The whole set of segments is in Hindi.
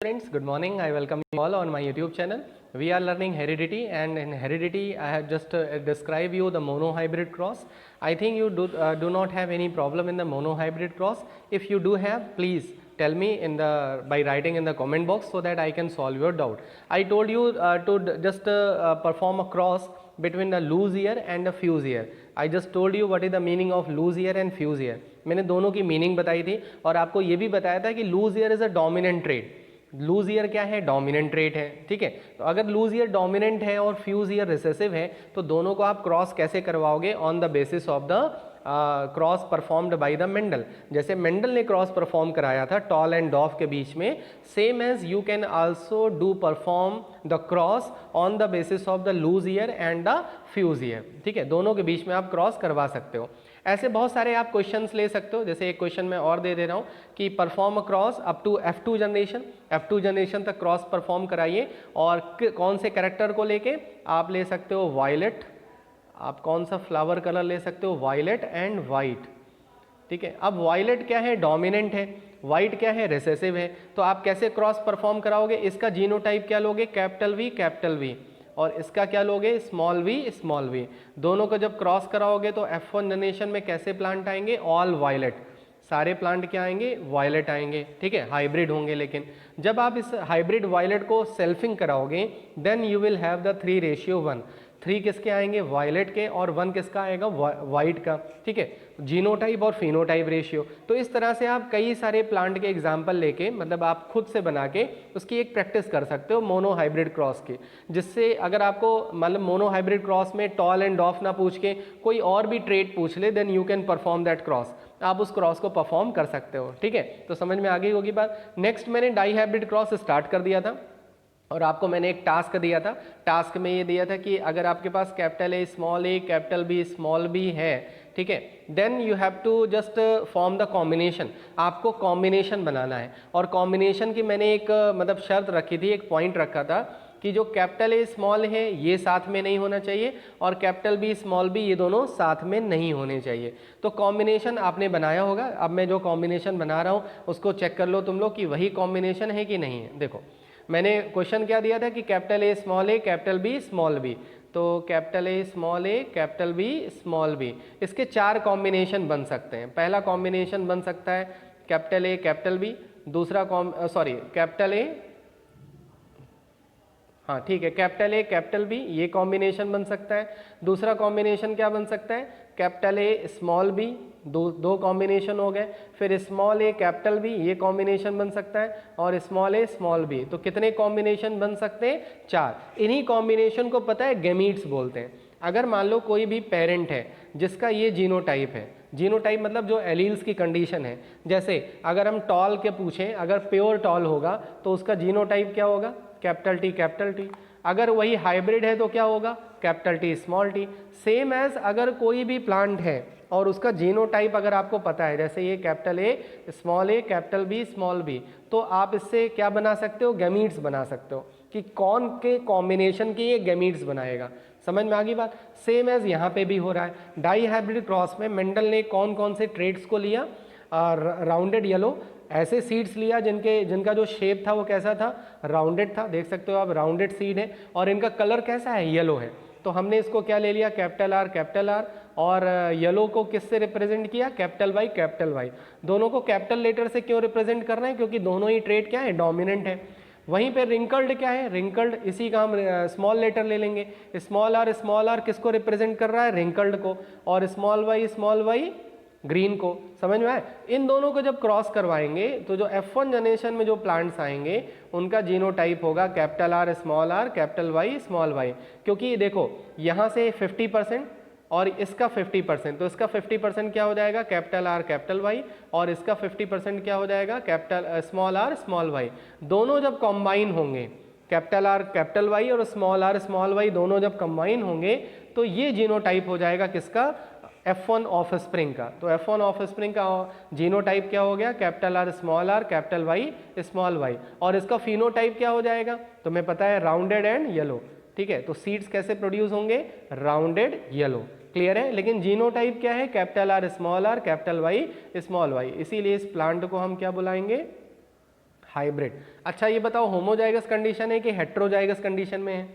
Friends, good morning. I welcome you all on my YouTube channel. We are learning heredity, and in heredity I have just described you the monohybrid cross. I think you do not have any problem in the monohybrid cross. If you do have, please tell me by writing in the comment box so that I can solve your doubt. I told you to just perform a cross between the loose ear and the fuse ear. I just told you what is the meaning of loose ear and fuse ear. मैंने दोनों की मीनिंग बताई थी और आपको ये भी बताया था कि loose ear is a dominant trait. Loose ear क्या है? डोमिनेंट ट्रेट है. ठीक है, तो अगर लूज ईयर डोमिनेंट है और फ्यूज ईयर रिसेसिव है तो दोनों को आप क्रॉस कैसे करवाओगे? On the basis of the cross performed by the Mendel. जैसे मेंडल ने क्रॉस परफॉर्म कराया था टॉल एंड डॉफ के बीच में, same as you can also do perform the cross on the basis of the loose ear and the fuse ear. ठीक है, दोनों के बीच में आप क्रॉस करवा सकते हो. ऐसे बहुत सारे आप क्वेश्चंस ले सकते हो. जैसे एक क्वेश्चन मैं और दे रहा हूँ कि perform a cross up to F2 generation. F2 generation तक क्रॉस परफॉर्म कराइए. और कौन से कैरेक्टर को लेके? आप ले सकते हो वायलेट. आप कौन सा फ्लावर कलर ले सकते हो? Violet and white. ठीक है, अब वायलेट क्या है? डोमिनेंट है. वाइट क्या है? रिसेसिव है. तो आप कैसे क्रॉस परफॉर्म कराओगे? इसका जीनोटाइप क्या लोगे? Capital V capital V. और इसका क्या लोगे? Small V small V. दोनों को जब क्रॉस कराओगे तो F1 जनरेशन में कैसे प्लांट आएंगे? All violet. सारे प्लांट क्या आएंगे? वायलेट आएंगे. ठीक है, हाइब्रिड होंगे. लेकिन जब आप इस हाइब्रिड वायलेट को सेल्फिंग कराओगे then you will have the 3:1. 3 किसके आएंगे? वायलेट के, और 1 किसका आएगा? वाइट का. ठीक है, जीनोटाइप और फिनोटाइप रेशियो. तो इस तरह से आप कई सारे प्लांट के एग्जाम्पल लेके, मतलब आप खुद से बना के उसकी एक प्रैक्टिस कर सकते हो मोनो हाइब्रिड क्रॉस की. जिससे अगर आपको मतलब मोनो हाइब्रिड क्रॉस में टॉल एंड डॉफ ना पूछ के कोई और भी ट्रेट पूछ ले then you can perform that cross. आप उस क्रॉस को परफॉर्म कर सकते हो. ठीक है, तो समझ में आ गई होगी बात. नेक्स्ट मैंने डाई हाइब्रिड क्रॉस स्टार्ट कर दिया था और आपको मैंने एक टास्क दिया था. टास्क में ये दिया था कि अगर आपके पास capital A capital B small B है, ठीक है, then you have to just form the combination. आपको कॉम्बिनेशन बनाना है. और कॉम्बिनेशन की मैंने एक मतलब शर्त रखी थी, एक पॉइंट रखा था कि जो कैपिटल ए स्मॉल है ये साथ में नहीं होना चाहिए और कैपिटल बी स्मॉल बी ये दोनों साथ में नहीं होने चाहिए. तो कॉम्बिनेशन आपने बनाया होगा. अब मैं जो कॉम्बिनेशन बना रहा हूँ उसको चेक कर लो तुम लोग कि वही कॉम्बिनेशन है कि नहीं है. देखो, मैंने क्वेश्चन क्या दिया था कि capital A capital B small B. तो capital A capital B small B, इसके 4 कॉम्बिनेशन बन सकते हैं. पहला कॉम्बिनेशन बन सकता है कैपिटल ए कैपिटल बी. दूसरा कैपिटल ए, हाँ ठीक है, कैपिटल ए कैपिटल बी, ये कॉम्बिनेशन बन सकता है. दूसरा कॉम्बिनेशन क्या बन सकता है? Capital A small B. दो कॉम्बिनेशन हो गए. फिर स्मॉल ए कैपिटल बी, ये कॉम्बिनेशन बन सकता है. और स्मॉल ए स्मॉल बी. तो कितने कॉम्बिनेशन बन सकते हैं? 4. इन्हीं कॉम्बिनेशन को पता है गैमीट्स बोलते हैं. अगर मान लो कोई भी पेरेंट है जिसका ये जीनोटाइप है, जीनोटाइप मतलब जो एलील्स की कंडीशन है. जैसे अगर हम टॉल के पूछें, अगर प्योर टॉल होगा तो उसका जीनोटाइप क्या होगा? Capital T capital T. अगर वही हाइब्रिड है तो क्या होगा? Capital T small T. Same as अगर कोई भी प्लांट है और उसका जीनोटाइप अगर आपको पता है, जैसे ये capital A capital B small B, तो आप इससे क्या बना सकते हो? गैमीट्स बना सकते हो कि कौन के कॉम्बिनेशन के ये गैमीट्स बनाएगा. समझ में आ गई बात. सेम एज यहाँ पे भी हो रहा है. डाई हाइब्रिड क्रॉस में मेंडल ने कौन कौन से ट्रेट्स को लिया? राउंडेड येलो, ऐसे सीड्स लिया जिनका जो शेप था वो कैसा था? राउंडेड था. देख सकते हो आप, राउंडेड सीड है और इनका कलर कैसा है? येलो है. तो हमने इसको क्या ले लिया? Capital R. और येलो को किससे रिप्रेजेंट किया? Capital Y. दोनों को कैपिटल लेटर से क्यों रिप्रेजेंट कर रहे हैं? क्योंकि दोनों ही ट्रेट क्या है? डोमिनेंट है. वहीं पे रिंकल्ड क्या है? रिंकल्ड, इसी का हम स्मॉल लेटर ले लेंगे. स्मॉल आर किसको रिप्रेजेंट कर रहा है? रिंकल्ड को. और स्मॉल वाई ग्रीन को. समझ में आए? इन दोनों को जब क्रॉस करवाएंगे तो जो F1 जनरेशन में जो प्लांट्स आएंगे उनका जीनोटाइप होगा capital R capital Y small Y. क्योंकि देखो यहाँ से 50% और इसका 50%, तो इसका 50% क्या हो जाएगा? Capital R capital Y. और इसका 50% क्या हो जाएगा? Capital small R small Y. दोनों जब कॉम्बाइन होंगे, कैपिटल आर कैपिटल वाई और स्मॉल आर स्मॉल वाई दोनों जब कंबाइन होंगे तो ये जीनोटाइप हो जाएगा किसका? F1 ऑफ स्प्रिंग का. तो F1 ऑफ स्प्रिंग का जीनोटाइप क्या हो गया? Capital R capital Y small Y. और इसका फिनोटाइप क्या हो जाएगा? तुम्हें पता है, राउंडेड एंड येलो. ठीक है, तो सीड्स कैसे प्रोड्यूस होंगे? Rounded yellow. क्लियर है? लेकिन जीनोटाइप क्या है? Capital R capital Y small Y. इसीलिए इस प्लांट को हम क्या बुलाएंगे? हाइब्रिड। अच्छा ये बताओ होमोजाइगस कंडीशन है कि हेट्रोजाइगस कंडीशन में है?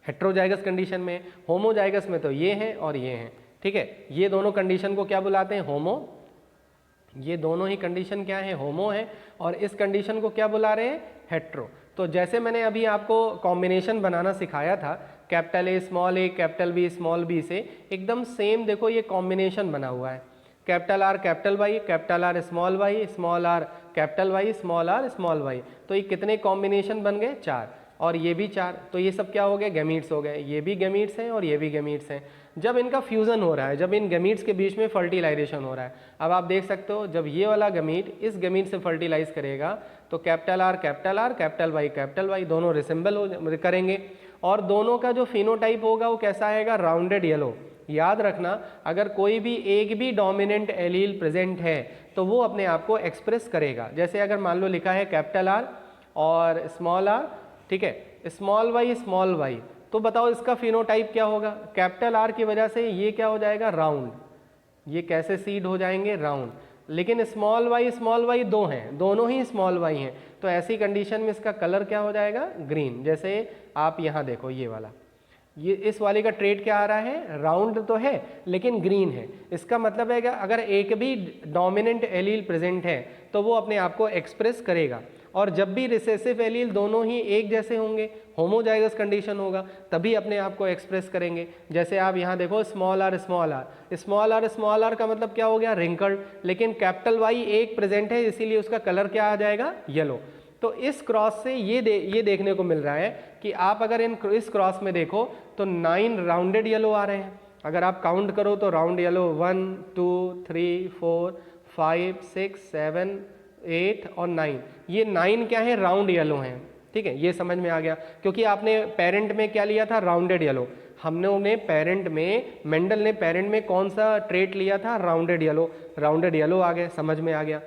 हेट्रोजाइगस कंडीशन में। होमोजाइगस में तो ये हैं और ये हैं, ठीक है। ये दोनों कंडीशन को क्या बुलाते हैं? होमो। ये दोनों ही कंडीशन क्या है? होमो है। और इस कंडीशन को क्या बुला रहे हैं? हेट्रो। तो जैसे मैंने अभी आपको कॉम्बिनेशन बनाना सिखाया था capital A capital B small B से, एकदम सेम देखो ये कॉम्बिनेशन बना हुआ है। Capital R capital R small R capital Y small Y. तो ये कितने कॉम्बिनेशन बन गए? 4। और ये भी 4। तो ये सब क्या हो गए? गैमीट्स हो गए। ये भी गैमीट्स हैं और ये भी गैमीट्स हैं। जब इनका फ्यूज़न हो रहा है, जब इन गैमीट्स के बीच में फर्टिलाइजेशन हो रहा है, अब आप देख सकते हो जब ये वाला गैमीट इस गैमीट से फर्टिलाइज करेगा तो कैपिटल आर कैपिटल वाई दोनों रिसेंबल करेंगे और दोनों का जो फिनोटाइप होगा वो कैसा आएगा? Rounded yellow. याद रखना अगर कोई भी एक भी डोमिनेंट एलील प्रेजेंट है तो वो अपने आप को एक्सप्रेस करेगा। जैसे अगर मान लो लिखा है कैपिटल आर और स्मॉल आर, ठीक है, स्मॉल वाई, तो बताओ इसका फिनोटाइप क्या होगा? कैपिटल आर की वजह से ये क्या हो जाएगा? राउंड। ये कैसे सीड हो जाएंगे? राउंड। लेकिन स्मॉल वाई दो हैं, दोनों ही स्मॉल वाई हैं, तो ऐसी कंडीशन में इसका कलर क्या हो जाएगा? ग्रीन। जैसे आप यहाँ देखो ये वाला, ये इस वाले का ट्रेड क्या आ रहा है? राउंड तो है लेकिन ग्रीन है। इसका मतलब है कि अगर एक भी डोमिनेंट एलील प्रेजेंट है तो वो अपने आप को एक्सप्रेस करेगा। और जब भी रिसेसिव एलील दोनों ही एक जैसे होंगे, होमोजाइगस कंडीशन होगा, तभी अपने आप को एक्सप्रेस करेंगे। जैसे आप यहाँ देखो स्मॉल आर का मतलब क्या हो गया? रिंकल्ड। लेकिन कैपिटल वाई एक प्रेजेंट है इसीलिए उसका कलर क्या आ जाएगा? येलो। तो इस क्रॉस से ये देखने को मिल रहा है कि आप अगर इस क्रॉस में देखो तो 9 राउंडेड येलो आ रहे हैं। अगर आप काउंट करो तो राउंड येलो 1 2 3 4 5 6 7 8 और 9, ये 9 क्या है? राउंड येलो हैं, ठीक है। ये समझ में आ गया क्योंकि आपने पेरेंट में क्या लिया था? Rounded yellow. हमने पेरेंट में, मेंडल ने पेरेंट में कौन सा ट्रेट लिया था? Rounded yellow. राउंडेड येलो आ गए, समझ में आ गया।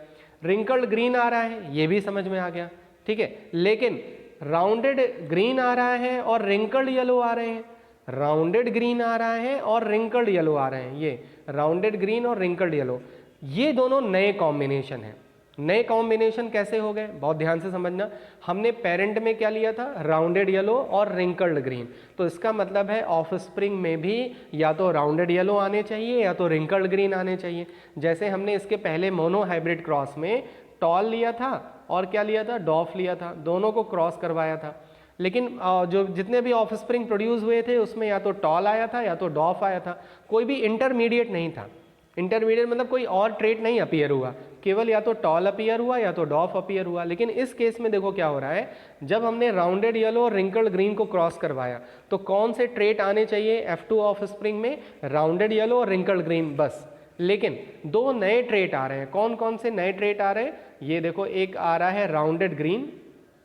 रिंकल्ड ग्रीन आ रहा है, ये भी समझ में आ गया, ठीक है। लेकिन राउंडेड ग्रीन आ रहा है और रिंकल्ड येलो आ रहे हैं, राउंडेड ग्रीन आ रहा है और रिंकल्ड येलो आ रहे हैं। ये राउंडेड ग्रीन और रिंकल्ड येलो, ये दोनों नए कॉम्बिनेशन हैं। नए कॉम्बिनेशन कैसे हो गए? बहुत ध्यान से समझना। हमने पेरेंट में क्या लिया था? राउंडेड येलो और रिंकल्ड ग्रीन। तो इसका मतलब है ऑफस्प्रिंग में भी या तो राउंडेड येलो आने चाहिए या तो रिंकल्ड ग्रीन आने चाहिए। जैसे हमने इसके पहले मोनो हाइब्रिड क्रॉस में टॉल लिया था और क्या लिया था? डॉफ लिया था, दोनों को क्रॉस करवाया था। लेकिन जो जितने भी ऑफस्प्रिंग प्रोड्यूस हुए थे उसमें या तो टॉल आया था या तो डॉफ आया था, कोई भी इंटरमीडिएट नहीं था। इंटरमीडिएट मतलब कोई और ट्रेट नहीं अपीयर हुआ, केवल या तो टॉल अपीयर हुआ या तो डॉफ अपीयर हुआ। लेकिन इस केस में देखो क्या हो रहा है, जब हमने राउंडेड येलो और रिंकल्ड ग्रीन को क्रॉस करवाया तो कौन से ट्रेट आने चाहिए F2 ऑफस्प्रिंग में? राउंडेड येलो और रिंकल्ड ग्रीन बस। लेकिन दो नए ट्रेट आ रहे हैं। कौन कौन से नए ट्रेट आ रहे हैं? ये देखो, एक आ रहा है राउंडेड ग्रीन,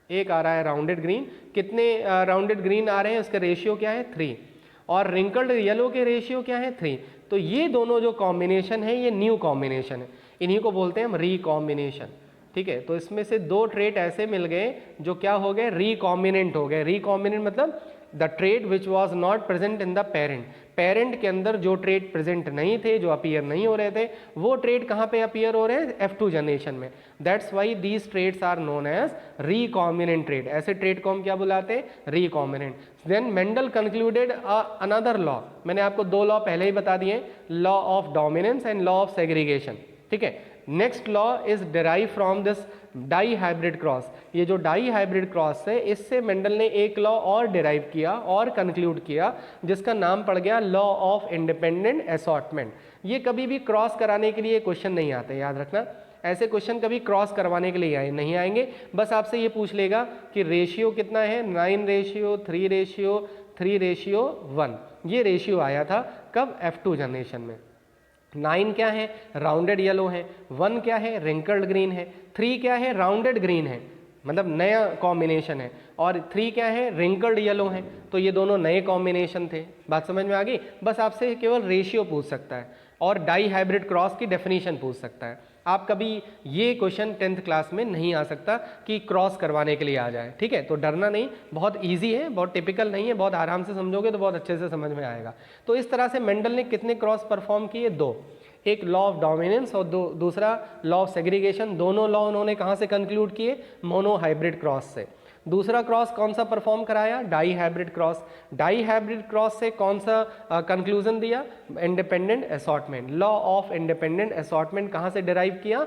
एक आ रहा है राउंडेड ग्रीन। कितने राउंडेड ग्रीन आ रहे हैं? उसका रेशियो क्या है? 3। और रिंकल्ड येलो के रेशियो क्या है? 3। तो ये दोनों जो कॉम्बिनेशन है ये न्यू कॉम्बिनेशन है, इन्हीं को बोलते हैं हम रिकॉम्बिनेशन, ठीक है। तो इसमें से दो ट्रेट ऐसे मिल गए जो क्या हो गए? रिकॉम्बिनेंट हो गए। रिकॉम्बिनेंट मतलब the trait which was not present in the parent. Parent के अंदर जो ट्रेट प्रेजेंट नहीं थे, जो अपीयर नहीं हो रहे थे, वो ट्रेट कहाँ पे अपीयर हो रहे हैं? F2 जनरेशन में। That's why these traits are known as recombinant trait. ऐसे ट्रेट को हम क्या बुलाते हैं? Recombinant. Then Mendel concluded another law. मैंने आपको दो लॉ पहले ही बता दिए, law of dominance and law of segregation, ठीक है। Next law is derive from this dihybrid cross. ये जो डाई हाइब्रिड क्रॉस है, इससे मेंडल ने एक लॉ और डिराइव किया और कंक्लूड किया जिसका नाम पड़ गया लॉ ऑफ इंडिपेंडेंट असॉर्टमेंट। ये कभी भी क्रॉस कराने के लिए क्वेश्चन नहीं आते, याद रखना। ऐसे क्वेश्चन कभी क्रॉस करवाने के लिए नहीं आएंगे, बस आपसे ये पूछ लेगा कि रेशियो कितना है? 9:3:3:1। ये रेशियो आया था कब? F2 जनरेशन में। 9 क्या है? राउंडेड येलो है। 1 क्या है? रिंकल्ड ग्रीन है। 3 क्या है? राउंडेड ग्रीन है, मतलब नया कॉम्बिनेशन है। और 3 क्या है? रिंकल्ड येलो है। तो ये दोनों नए कॉम्बिनेशन थे। बात समझ में आ गई? बस आपसे केवल रेशियो पूछ सकता है और डाई हाइब्रिड क्रॉस की डेफिनेशन पूछ सकता है। आप कभी ये क्वेश्चन 10th क्लास में नहीं आ सकता कि क्रॉस करवाने के लिए आ जाए, ठीक है। तो डरना नहीं, बहुत इजी है, बहुत टिपिकल नहीं है, बहुत आराम से समझोगे तो बहुत अच्छे से समझ में आएगा। तो इस तरह से मेंडल ने कितने क्रॉस परफॉर्म किए? 2। एक लॉ ऑफ डोमिनेंस और दूसरा लॉ ऑफ सेग्रीगेशन। दोनों लॉ उन्होंने कहाँ से कंक्लूड किए? मोनो हाइब्रिड क्रॉस से। दूसरा क्रॉस कौन सा परफॉर्म कराया? Dihybrid cross. Dihybrid cross से कौन सा कंक्लूजन दिया? Independent assortment. Law of independent assortment कहाँ से डिराइव किया?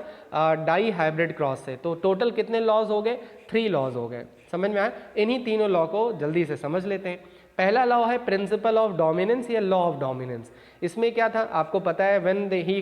डाई हाइब्रिड क्रॉस से। तो टोटल कितने लॉज हो गए? 3 लॉज हो गए। समझ में आया? इन्हीं तीनों लॉ को जल्दी से समझ लेते हैं। पहला लॉ है प्रिंसिपल ऑफ डोमिनेंस या लॉ ऑफ डोमिनेंस। इसमें क्या था आपको पता है? When he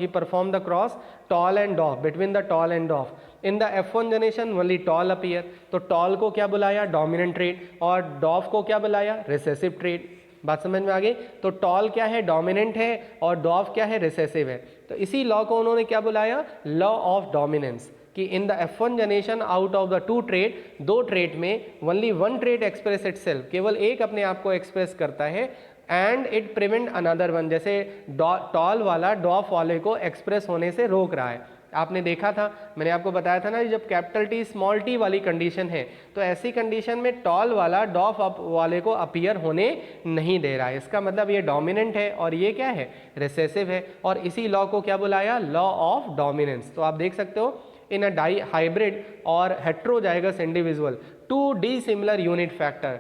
perform the cross tall and dwarf, between the tall and dwarf in the F1 generation only tall appear. तो टॉल को क्या बुलाया? डोमिनेंट ट्रेट, और डॉफ को क्या बुलाया? Recessive trait. बात समझ में आ गई? तो टॉल क्या है? डोमिनेंट है, और डॉफ क्या है? रिसेसिव है। तो इसी लॉ को उन्होंने क्या बुलाया? Law of dominance. कि in the F1 generation out of the 2 trait, 2 trait में ओनली 1 ट्रेट एक्सप्रेस इटसेल्फ, केवल एक अपने आप को एक्सप्रेस करता है, and it prevent another one. जैसे टॉल वाला डॉफ वाले को एक्सप्रेस होने से रोक रहा है। आपने देखा था, मैंने आपको बताया था ना, जब कैपिटल टी स्मॉल टी वाली कंडीशन है तो ऐसी कंडीशन में टॉल वाला डॉफ वाले को अपीयर होने नहीं दे रहा है। इसका मतलब ये डोमिनेंट है और ये क्या है? रिसेसिव है। और इसी लॉ को क्या बुलाया? Law of dominance. तो आप देख सकते हो इन अ डाई हाइब्रिड और heterozygous individual 2 dissimilar unit factor.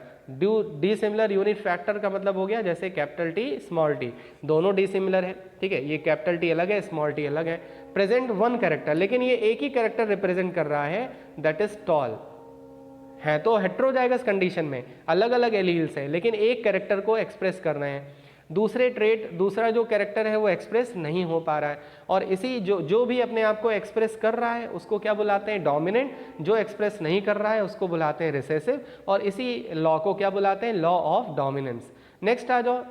Dissimilar unit factor का मतलब हो गया जैसे कैपिटल टी स्मॉल टी, दोनों डिसिमिलर है, ठीक है, ये कैपिटल टी अलग है, स्मॉल टी अलग है। प्रेजेंट 1 कैरेक्टर, लेकिन ये एक ही कैरेक्टर रिप्रेजेंट कर रहा है, दैट इज टॉल। है तो हेट्रोजाइगस कंडीशन में अलग अलग एलील्स है, लेकिन एक कैरेक्टर को एक्सप्रेस कर रहे हैं। दूसरा जो कैरेक्टर है वो एक्सप्रेस नहीं हो पा रहा है, और इसी जो भी अपने आप को एक्सप्रेस कर रहा है उसको क्या बुलाते हैं? डोमिनेंट। जो एक्सप्रेस नहीं कर रहा है उसको बुलाते हैं रिसेसिव, और इसी लॉ को क्या बुलाते हैं? Law of dominance. नेक्स्ट आ जाओ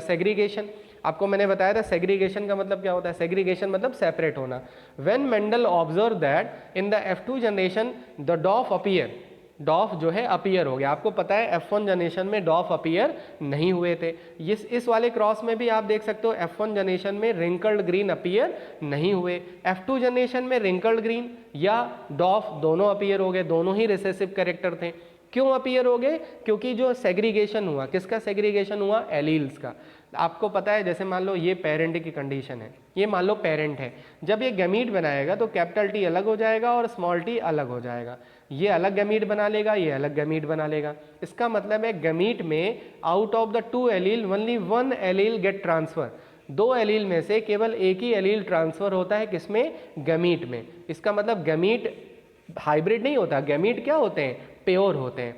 सेग्रीगेशन। आपको मैंने बताया था सेग्रीगेशन का मतलब क्या होता है? सेग्रीगेशन मतलब सेपरेट होना। When Mendel observe that in the F2 generation the dwarf appear, dwarf जो है अपीयर हो गया। आपको पता है F1 जनरेशन में डॉफ अपीयर नहीं हुए थे। इस वाले क्रॉस में भी आप देख सकते हो F1 जनरेशन में रिंकल्ड ग्रीन अपीयर नहीं हुए। F2 जनरेशन में रिंकल्ड ग्रीन या डॉफ दोनों अपीयर हो गए, दोनों ही रिसेसिव कैरेक्टर थे। क्यों अपीयर हो गए? क्योंकि जो सेग्रीगेशन हुआ, किसका सेग्रीगेशन हुआ? एलील्स का। आपको पता है जैसे मान लो ये पेरेंट की कंडीशन है, ये मान लो पेरेंट है, जब ये गैमीट बनाएगा तो कैपिटल टी अलग हो जाएगा और स्मॉल टी अलग हो जाएगा। ये अलग गैमीट बना लेगा, ये अलग गैमीट बना लेगा। इसका मतलब है गैमीट में out of the 2 allele only 1 allele get transfer. 2 allele में से केवल एक ही एलील ट्रांसफर होता है, किसमें? गैमीट में। इसका मतलब गैमीट हाइब्रिड नहीं होता। गैमीट क्या होते हैं? प्योर होते हैं।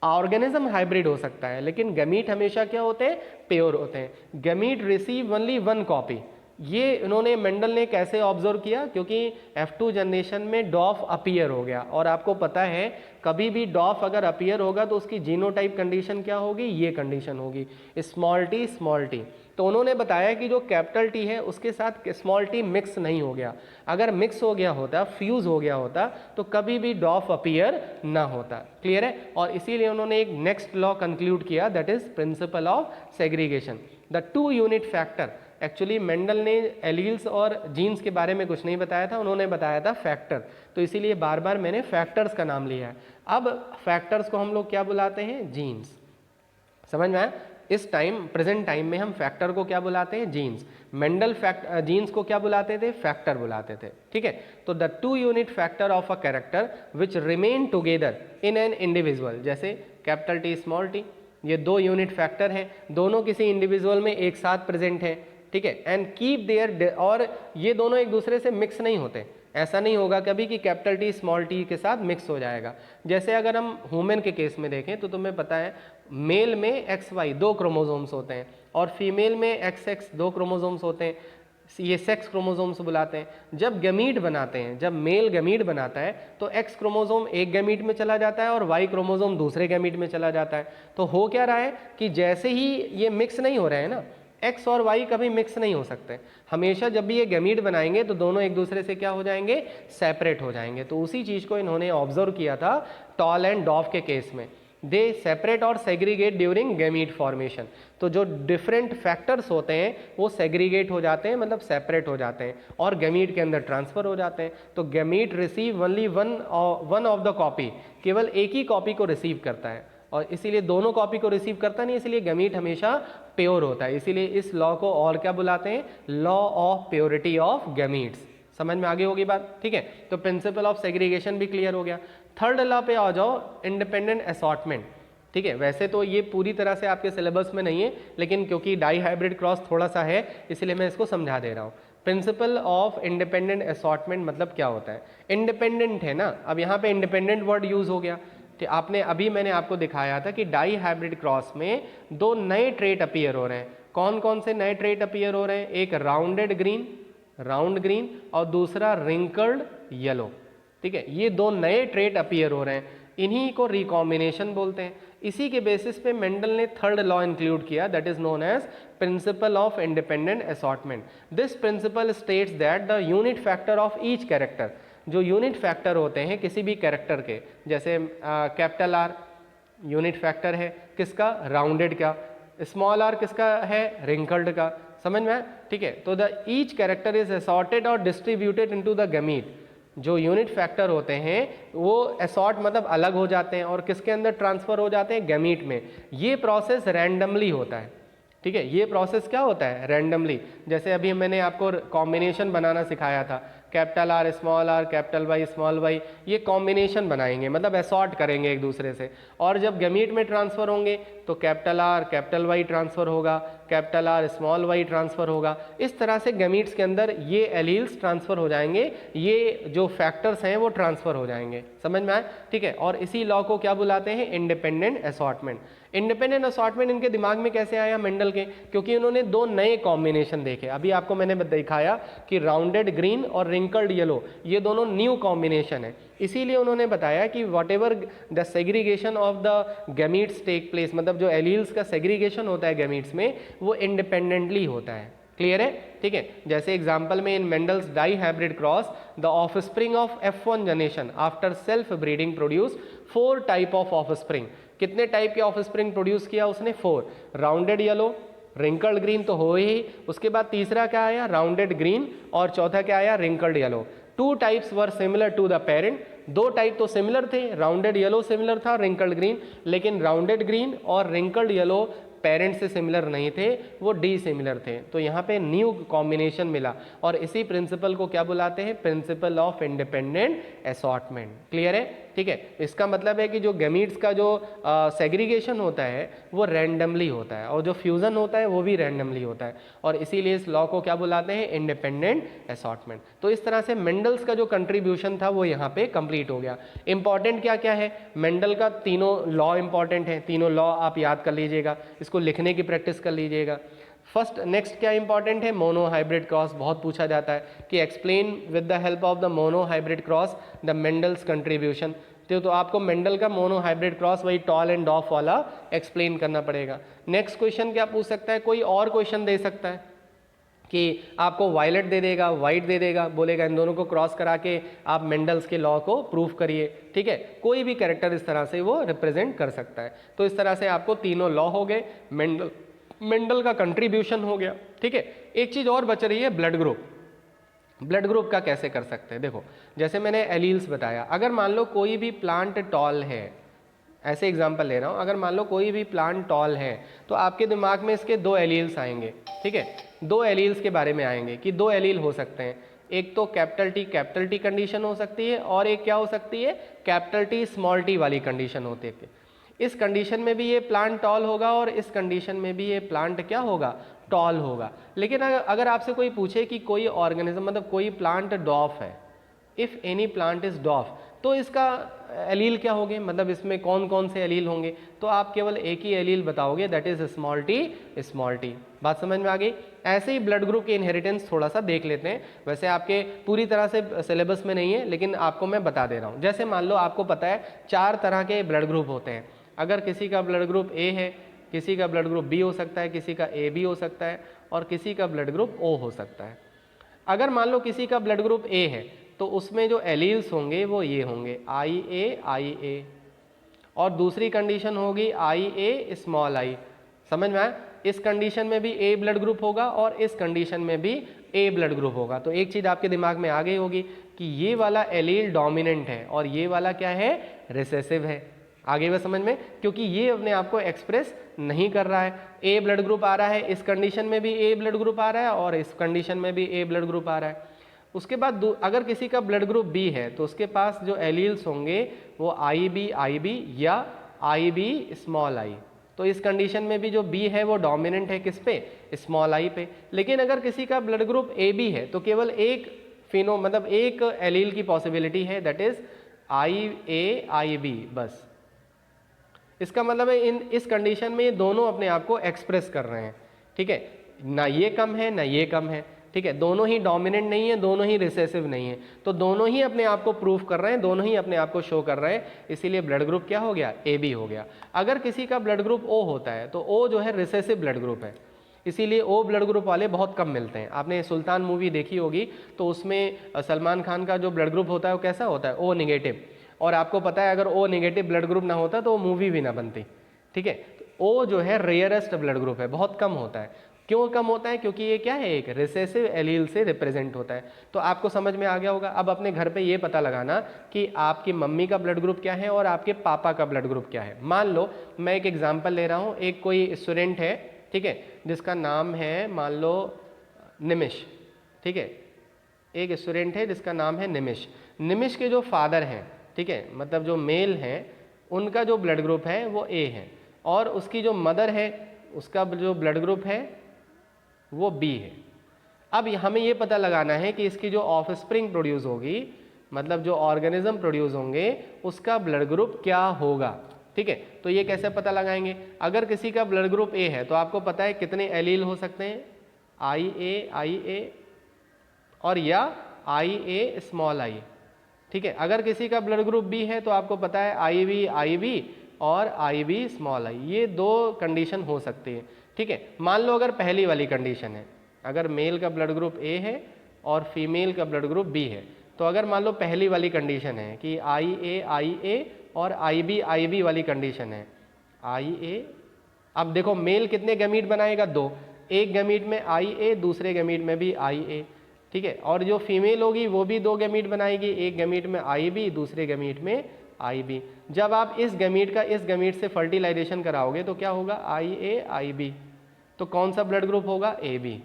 ऑर्गेनिज्म हाइब्रिड हो सकता है, लेकिन गैमीट हमेशा क्या होते हैं? प्योर होते हैं। Gamete receive only 1 copy. ये इन्होंने मेंडल ने कैसे ऑब्जर्व किया? क्योंकि F2 जनरेशन में डॉफ अपीयर हो गया, और आपको पता है कभी भी डॉफ अगर अपीयर होगा तो उसकी जीनोटाइप कंडीशन क्या होगी? ये कंडीशन होगी, स्मॉल टी स्मॉल टी। तो उन्होंने बताया कि जो कैपिटल टी है उसके साथ स्मॉल टी मिक्स नहीं हो गया। अगर मिक्स हो गया होता, फ्यूज हो गया होता, तो कभी भी डॉफ अपीयर ना होता। क्लियर है? और इसीलिए उन्होंने एक नेक्स्ट लॉ कंक्लूड किया, that is principle of segregation. The 2 unit factor, actually Mendel ने एलील्स और जीन्स के बारे में कुछ नहीं बताया था, उन्होंने बताया था फैक्टर। तो इसीलिए बार बार मैंने फैक्टर्स का नाम लिया है। अब फैक्टर्स को हम लोग क्या बुलाते हैं? जीन्स। समझ में आया? इस टाइम प्रेजेंट टाइम में हम फैक्टर को क्या बुलाते हैं? जीन्स। मेंडल जीन्स को क्या बुलाते थे? फैक्टर बुलाते थे। ठीक है, तो the 2 unit factor of a character which remain together in an individual, जैसे कैपिटल टी स्मॉल टी, ये 2 यूनिट फैक्टर हैं, दोनों किसी इंडिविजुअल में एक साथ प्रेजेंट हैं। ठीक है, एंड कीप देयर, और ये दोनों एक दूसरे से मिक्स नहीं होते। ऐसा नहीं होगा कभी कि कैपिटल टी स्मॉल टी के साथ मिक्स हो जाएगा। जैसे अगर हम ह्यूमन के केस में देखें तो तुम्हें पता है मेल में XY 2 क्रोमोसोम्स होते हैं, और फीमेल में XX 2 क्रोमोसोम्स होते हैं। ये सेक्स क्रोमोसोम्स बुलाते हैं। जब गैमीट बनाते हैं, जब मेल गैमीट बनाता है तो X क्रोमोसोम एक गैमीट में चला जाता है और Y क्रोमोसोम दूसरे गैमीट में चला जाता है। तो हो क्या रहा है कि जैसे ही ये मिक्स नहीं हो रहे हैं ना, X और Y कभी मिक्स नहीं हो सकते। हमेशा जब भी ये गैमीट बनाएंगे तो दोनों एक दूसरे से क्या हो जाएंगे? सेपरेट हो जाएंगे। तो उसी चीज़ को इन्होंने ऑब्जर्व किया था टॉल एंड डॉफ के केस में। दे सेपरेट और सेग्रीगेट ड्यूरिंग गैमीट फॉर्मेशन। तो जो डिफरेंट फैक्टर्स होते हैं वो सेग्रीगेट हो जाते हैं, मतलब सेपरेट हो जाते हैं और गैमीट के अंदर ट्रांसफर हो जाते हैं। तो gamete receive only one of the copy, केवल एक ही कॉपी को रिसीव करता है। और इसीलिए दोनों कॉपी को रिसीव करता नहीं, इसलिए गैमीट हमेशा प्योर होता है। इसीलिए इस लॉ को और क्या बुलाते हैं, law of purity of gametes. समझ में आगे होगी बात, ठीक है। तो प्रिंसिपल ऑफ सेग्रीगेशन भी क्लियर हो गया। थर्ड लॉ पे आ जाओ, इंडिपेंडेंट असॉर्टमेंट, ठीक है। वैसे तो ये पूरी तरह से आपके सिलेबस में नहीं है, लेकिन क्योंकि डाई हाइब्रिड क्रॉस थोड़ा सा है इसलिए मैं इसको समझा दे रहा हूँ। प्रिंसिपल ऑफ इंडिपेंडेंट असॉर्टमेंट मतलब क्या होता है, इंडिपेंडेंट है ना, अब यहाँ पे इंडिपेंडेंट वर्ड यूज हो गया। तो आपने अभी मैंने आपको दिखाया था कि डाई हाइब्रिड क्रॉस में दो नए ट्रेट अपीयर हो रहे हैं। कौन कौन से नए ट्रेट अपीयर हो रहे हैं, एक राउंडेड ग्रीन, राउंड ग्रीन, और दूसरा रिंकल्ड येलो, ठीक है। ये दो नए ट्रेट अपीयर हो रहे हैं, इन्हीं को रिकॉम्बिनेशन बोलते हैं। इसी के बेसिस पे मेंडल ने थर्ड लॉ इंक्लूड किया, that is known as principle of independent assortment. This principle states that the unit factor of each character, जो यूनिट फैक्टर होते हैं किसी भी कैरेक्टर के, जैसे कैपिटल आर यूनिट फैक्टर है किसका, राउंडेड का, स्मॉल आर किसका है, रिंकल्ड का, समझ में, ठीक है। तो the each character is assorted और डिस्ट्रीब्यूटेड इनटू द गैमीट। जो यूनिट फैक्टर होते हैं वो असॉर्ट मतलब अलग हो जाते हैं और किसके अंदर ट्रांसफर हो जाते हैं, गैमीट में। ये प्रोसेस रैंडमली होता है, ठीक है। ये प्रोसेस क्या होता है, रैंडमली। जैसे अभी मैंने आपको कॉम्बिनेशन बनाना सिखाया था, capital R small R, capital Y small Y, ये कॉम्बिनेशन बनाएंगे मतलब असॉर्ट करेंगे एक दूसरे से। और जब गैमीट में ट्रांसफर होंगे तो capital R capital Y transfer होगा, capital R small Y transfer होगा। इस तरह से गैमीट्स के अंदर ये एलील्स ट्रांसफर हो जाएंगे, ये जो फैक्टर्स हैं वो ट्रांसफर हो जाएंगे, समझ में आए, ठीक है। और इसी लॉ को क्या बुलाते हैं, इंडिपेंडेंट असॉर्टमेंट। इंडिपेंडेंट असॉर्टमेंट इनके दिमाग में कैसे आया मेंडल के, क्योंकि उन्होंने दो नए कॉम्बिनेशन देखे। अभी आपको मैंने दिखाया कि राउंडेड ग्रीन और रिंकल्ड येलो ये दोनों न्यू कॉम्बिनेशन है, इसीलिए उन्होंने बताया कि whatever the segregation of the gametes take place, मतलब जो एलील्स का सेग्रीगेशन होता है गैमीट्स में वो इंडिपेंडेंटली होता है। क्लियर है, ठीक है। जैसे एग्जांपल में in Mendel's dihybrid cross the offspring of F1 generation after self breeding produce 4 type of offspring. कितने टाइप के ऑफस्प्रिंग प्रोड्यूस किया उसने, 4। राउंडेड येलो, रिंकल्ड ग्रीन तो हो ही, उसके बाद तीसरा क्या आया, राउंडेड ग्रीन, और चौथा क्या आया, wrinkled yellow. 2 types were similar to the parent, 2 type तो सिमिलर थे, राउंडेड येलो सिमिलर था, रिंकल्ड ग्रीन, लेकिन राउंडेड ग्रीन और रिंकल्ड येलो पेरेंट से सिमिलर नहीं थे, वो डी सिमिलर थे। तो यहाँ पे न्यू कॉम्बिनेशन मिला और इसी प्रिंसिपल को क्या बुलाते हैं, principal of independent assortment. Clear है, ठीक है। इसका मतलब है कि जो गैमीट्स का जो सेग्रीगेशन होता है वो रैंडमली होता है और जो फ्यूजन होता है वो भी रैंडमली होता है, और इसीलिए इस लॉ को क्या बुलाते हैं, इंडिपेंडेंट असॉर्टमेंट। तो इस तरह से मेंडल्स का जो कंट्रीब्यूशन था वो यहाँ पे कंप्लीट हो गया। इंपॉर्टेंट क्या क्या है, मेंडल का तीनों लॉ इंपॉर्टेंट है, तीनों लॉ आप याद कर लीजिएगा, इसको लिखने की प्रैक्टिस कर लीजिएगा। फर्स्ट नेक्स्ट क्या इंपॉर्टेंट है, मोनो हाइब्रिड क्रॉस, बहुत पूछा जाता है कि explain with the help of the mono hybrid cross the Mendel's contribution. तो आपको मेंडल का मोनो हाइब्रिड क्रॉस वही टॉल एंड डॉफ वाला एक्सप्लेन करना पड़ेगा। नेक्स्ट क्वेश्चन क्या पूछ सकता है, कोई और क्वेश्चन दे सकता है कि आपको वायलेट दे देगा, वाइट दे देगा, बोलेगा इन दोनों को क्रॉस करा के आप मेंडल्स के लॉ को प्रूफ करिए, ठीक है। कोई भी कैरेक्टर इस तरह से वो रिप्रेजेंट कर सकता है। तो इस तरह से आपको तीनों लॉ हो गए, मेंडल का कंट्रीब्यूशन हो गया, ठीक है। एक चीज और बच रही है, ब्लड ग्रुप। ब्लड ग्रुप का कैसे कर सकते हैं, देखो जैसे मैंने एलील्स बताया, अगर मान लो कोई भी प्लांट टॉल है, ऐसे एग्जांपल ले रहा हूं, अगर मान लो कोई भी प्लांट टॉल है तो आपके दिमाग में इसके 2 एलील्स आएंगे, ठीक है। 2 एलील्स के बारे में आएंगे कि 2 एलील हो सकते हैं, एक तो कैपिटल टी कंडीशन हो सकती है और एक क्या हो सकती है, कैपिटल टी स्मॉल टी वाली कंडीशन होती है। इस कंडीशन में भी ये प्लांट टॉल होगा और इस कंडीशन में भी ये प्लांट क्या होगा, टॉल होगा। लेकिन अगर आपसे कोई पूछे कि कोई ऑर्गेनिज्म मतलब कोई प्लांट डॉफ है, इफ एनी प्लांट इज डॉफ, तो इसका एलील क्या होंगे, मतलब इसमें कौन कौन से एलील होंगे, तो आप केवल एक ही एलील बताओगे, दैट इज स्मॉल टी। बात समझ में आ गई। ऐसे ही ब्लड ग्रुप की इनहेरिटेंस थोड़ा सा देख लेते हैं, वैसे आपके पूरी तरह से सिलेबस में नहीं है लेकिन आपको मैं बता दे रहा हूँ। जैसे मान लो आपको पता है 4 तरह के ब्लड ग्रुप होते हैं, अगर किसी का ब्लड ग्रुप ए है, किसी का ब्लड ग्रुप बी हो सकता है, किसी का ए बी हो सकता है और किसी का ब्लड ग्रुप ओ हो सकता है। अगर मान लो किसी का ब्लड ग्रुप ए है तो उसमें जो एलील्स होंगे वो ये होंगे आई ए, और दूसरी कंडीशन होगी आई ए स्मॉल आई। समझ में आया, इस कंडीशन में भी ए ब्लड ग्रुप होगा और इस कंडीशन में भी ए ब्लड ग्रुप होगा। तो एक चीज आपके दिमाग में आ गई होगी कि ये वाला एलील डोमिनेंट है और ये वाला क्या है, रिसेसिव है। आगे वह समझ में, क्योंकि ये अपने आप को एक्सप्रेस नहीं कर रहा है। ए ब्लड ग्रुप आ रहा है, इस कंडीशन में भी ए ब्लड ग्रुप आ रहा है और इस कंडीशन में भी ए ब्लड ग्रुप आ रहा है। उसके बाद अगर किसी का ब्लड ग्रुप बी है तो उसके पास जो एलील्स होंगे वो आई बी या आई बी स्मॉल आई। तो इस कंडीशन में भी जो बी है वो डोमिनेंट है किस पे, स्मॉल आई पे। लेकिन अगर किसी का ब्लड ग्रुप ए बी है तो केवल एक फिनो मतलब एक एलील की पॉसिबिलिटी है, that is I A I B बस। इसका मतलब है इस कंडीशन में ये दोनों अपने आप को एक्सप्रेस कर रहे हैं, ठीक है, ना ये कम है ना ये कम है, ठीक है, दोनों ही डोमिनेंट नहीं है, दोनों ही रिसेसिव नहीं है, तो दोनों ही अपने आप को प्रूफ कर रहे हैं, दोनों ही अपने आप को शो कर रहे हैं, इसीलिए ब्लड ग्रुप क्या हो गया, ए बी हो गया। अगर किसी का ब्लड ग्रुप ओ होता है तो ओ जो है रिसेसिव ब्लड ग्रुप है, इसीलिए ओ ब्लड ग्रुप वाले बहुत कम मिलते हैं। आपने सुल्तान मूवी देखी होगी तो उसमें सलमान खान का जो ब्लड ग्रुप होता है वो कैसा होता है, ओ निगेटिव, और आपको पता है अगर ओ निगेटिव ब्लड ग्रुप ना होता तो वो मूवी भी ना बनती, ठीक है। ओ जो है रेयरेस्ट ब्लड ग्रुप है, बहुत कम होता है। क्यों कम होता है, क्योंकि ये क्या है, एक रिसेसिव एलील से रिप्रेजेंट होता है। तो आपको समझ में आ गया होगा। अब अपने घर पे ये पता लगाना कि आपकी मम्मी का ब्लड ग्रुप क्या है और आपके पापा का ब्लड ग्रुप क्या है। मान लो मैं एक एग्जांपल ले रहा हूँ, एक कोई स्टूडेंट है, ठीक है, जिसका नाम है मान लो निमिष, ठीक है, एक स्टूडेंट है जिसका नाम है निमिष। निमिष के जो फादर हैं, ठीक है, मतलब जो मेल हैं, उनका जो ब्लड ग्रुप है वो ए है, और उसकी जो मदर है उसका जो ब्लड ग्रुप है वो बी है। अब हमें ये पता लगाना है कि इसकी जो ऑफस्प्रिंग प्रोड्यूस होगी, मतलब जो ऑर्गेनिज्म प्रोड्यूस होंगे, उसका ब्लड ग्रुप क्या होगा, ठीक है। तो ये कैसे पता लगाएंगे, अगर किसी का ब्लड ग्रुप ए है तो आपको पता है कितने एलील हो सकते हैं, आई ए और या आई ए स्मॉल आई, ठीक है। अगर किसी का ब्लड ग्रुप बी है तो आपको पता है आई बी और आई बी स्मॉल आई, ये दो कंडीशन हो सकती है, ठीक है। मान लो अगर पहली वाली कंडीशन है, अगर मेल का ब्लड ग्रुप ए है और फीमेल का ब्लड ग्रुप बी है, तो अगर मान लो पहली वाली कंडीशन है कि आई ए और आई बी वाली कंडीशन है, आई ए, अब देखो मेल कितने गैमीट बनाएगा, दो, एक गैमीट में आई ए, दूसरे गैमीट में भी आई ए, ठीक है, और जो फीमेल होगी वो भी दो गैमीट बनाएगी, एक गैमीट में आई बी, दूसरे गैमीट में आई बी। जब आप इस गैमीट का इस गैमीट से फर्टिलाइजेशन कराओगे तो क्या होगा, आई ए आई बी, तो कौन सा ब्लड ग्रुप होगा, ए बी,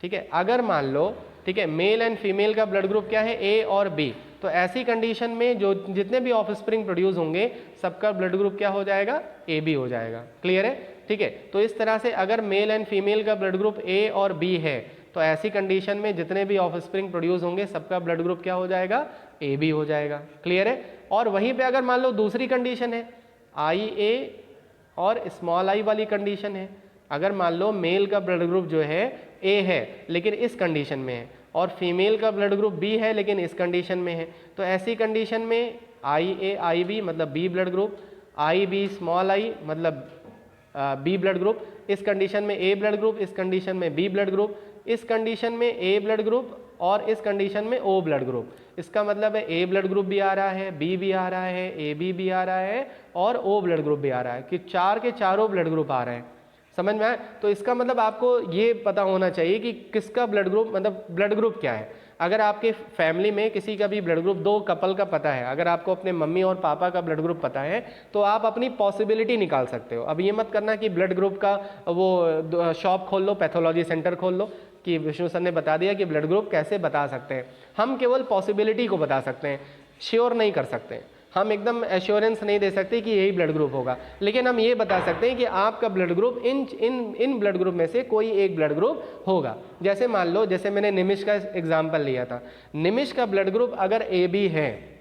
ठीक है। अगर मान लो, ठीक है, मेल एंड फीमेल का ब्लड ग्रुप क्या है, ए और बी, तो ऐसी कंडीशन में जो जितने भी ऑफस्प्रिंग प्रोड्यूस होंगे सबका ब्लड ग्रुप क्या हो जाएगा, ए बी हो जाएगा। क्लियर है, ठीक है। तो इस तरह से अगर मेल एंड फीमेल का ब्लड ग्रुप ए और बी है तो ऐसी कंडीशन में जितने भी ऑफस्प्रिंग प्रोड्यूस होंगे सबका ब्लड ग्रुप क्या हो जाएगा, ए बी हो जाएगा। क्लियर है। और वहीं पे अगर मान लो दूसरी कंडीशन है, आई ए और स्मॉल आई वाली कंडीशन है, अगर मान लो मेल का ब्लड ग्रुप जो है ए है लेकिन इस कंडीशन में है, और फीमेल का ब्लड ग्रुप बी है लेकिन इस कंडीशन में है, तो ऐसी कंडीशन में आई ए आई बी मतलब B blood group, I B small I मतलब बी ब्लड ग्रुप, इस कंडीशन में ए ब्लड ग्रुप, इस कंडीशन में बी ब्लड ग्रुप, इस कंडीशन में ए ब्लड ग्रुप और इस कंडीशन में ओ ब्लड ग्रुप। इसका मतलब है ए ब्लड ग्रुप भी आ रहा है, बी भी आ रहा है, ए बी भी आ रहा है और ओ ब्लड ग्रुप भी आ रहा है, कि चार के चारों ब्लड ग्रुप आ रहे हैं। समझ में आया। तो इसका मतलब आपको ये पता होना चाहिए कि किसका ब्लड ग्रुप, मतलब ब्लड ग्रुप क्या है। अगर आपके फैमिली में किसी का भी ब्लड ग्रुप, दो कपल का पता है, अगर आपको अपने मम्मी और पापा का ब्लड ग्रुप पता है तो आप अपनी पॉसिबिलिटी निकाल सकते हो। अब ये मत करना कि ब्लड ग्रुप का वो शॉप खोल लो, पैथोलॉजी सेंटर खोल लो कि विष्णु सर ने बता दिया कि ब्लड ग्रुप कैसे बता सकते हैं। हम केवल पॉसिबिलिटी को बता सकते हैं, श्योर नहीं कर सकते, हम एकदम एश्योरेंस नहीं दे सकते कि यही ब्लड ग्रुप होगा, लेकिन हम ये बता सकते हैं कि आपका blood group in blood group में से कोई एक ब्लड ग्रुप होगा। जैसे मान लो, जैसे मैंने निमिष का एग्जांपल लिया था, निमिष का ब्लड ग्रुप अगर ए बी है,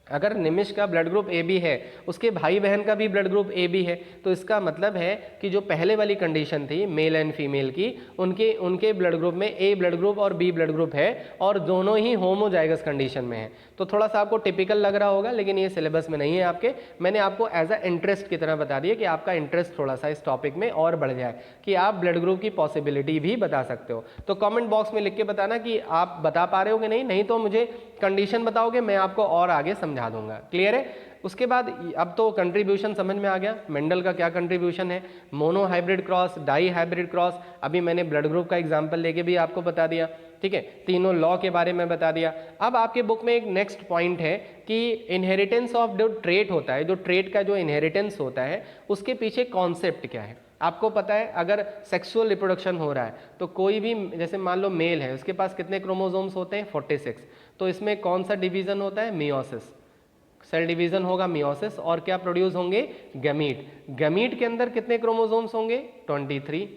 अगर निमिष का ब्लड ग्रुप ए बी है, उसके भाई बहन का भी ब्लड ग्रुप ए बी है, तो इसका मतलब है कि जो पहले वाली कंडीशन थी मेल एंड फीमेल की, उनके ब्लड ग्रुप में ए ब्लड ग्रुप और बी ब्लड ग्रुप है और दोनों ही होमोजाइगस कंडीशन में है। तो थोड़ा सा आपको टिपिकल लग रहा होगा, लेकिन ये सिलेबस में नहीं है आपके। मैंने आपको एज अ इंटरेस्ट की तरह बता दिया कि आपका इंटरेस्ट थोड़ा सा इस टॉपिक में और बढ़ जाए कि आप ब्लड ग्रुप की पॉसिबिलिटी भी बता सकते हो। तो कॉमेंट बॉक्स में लिख के बताना कि आप बता पा रहे हो कि नहीं, नहीं तो मुझे कंडीशन बताओगे, मैं आपको और आगे समझा दूंगा। क्लियर है। उसके बाद अब तो कंट्रीब्यूशन समझ में आ गया, मेंडल का क्या कंट्रीब्यूशन है, mono hybrid cross, dihybrid cross, अभी मैंने ब्लड ग्रुप का एग्जाम्पल लेके भी आपको बता दिया, ठीक है, तीनों लॉ के बारे में बता दिया। अब आपके बुक में एक नेक्स्ट पॉइंट है कि इनहेरिटेंस ऑफ जो ट्रेट होता है, जो ट्रेट का जो इनहेरिटेंस होता है उसके पीछे कॉन्सेप्ट क्या है। आपको पता है अगर सेक्सुअल रिप्रोडक्शन हो रहा है तो कोई भी, जैसे मान लो मेल है, उसके पास कितने क्रोमोसोम्स होते हैं 46, तो इसमें कौन सा डिवीजन होता है, मियोसिस, सेल डिवीजन होगा मियोसिस, और क्या प्रोड्यूस होंगे, गैमीट। गैमीट के अंदर कितने क्रोमोसोम्स होंगे 23।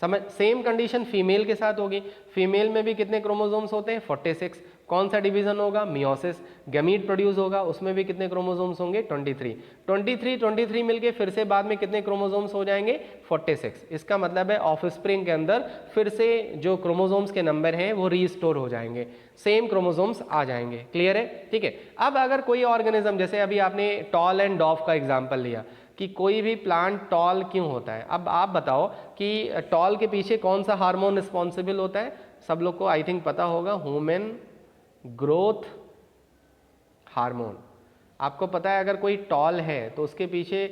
समझ, सेम कंडीशन फीमेल के साथ होगी, फीमेल में भी कितने क्रोमोसोम्स होते हैं 46, कौन सा डिवीजन होगा, मियोसिस, गैमीट प्रोड्यूस होगा, उसमें भी कितने क्रोमोसोम्स होंगे 23 मिलके फिर से बाद में कितने क्रोमोसोम्स हो जाएंगे 46। इसका मतलब है ऑफस्प्रिंग के अंदर फिर से जो क्रोमोसोम्स के नंबर हैं वो रीस्टोर हो जाएंगे, सेम क्रोमोसोम्स आ जाएंगे। क्लियर है, ठीक है। अब अगर कोई ऑर्गेनिज्म, जैसे अभी आपने टॉल एंड डॉफ का एग्जाम्पल लिया कि कोई भी प्लांट टॉल क्यों होता है, अब आप बताओ कि टॉल के पीछे कौन सा हार्मोन रिस्पॉन्सिबल होता है, सब लोग को आई थिंक पता होगा, ह्यूमन ग्रोथ हार्मोन। आपको पता है अगर कोई टॉल है तो उसके पीछे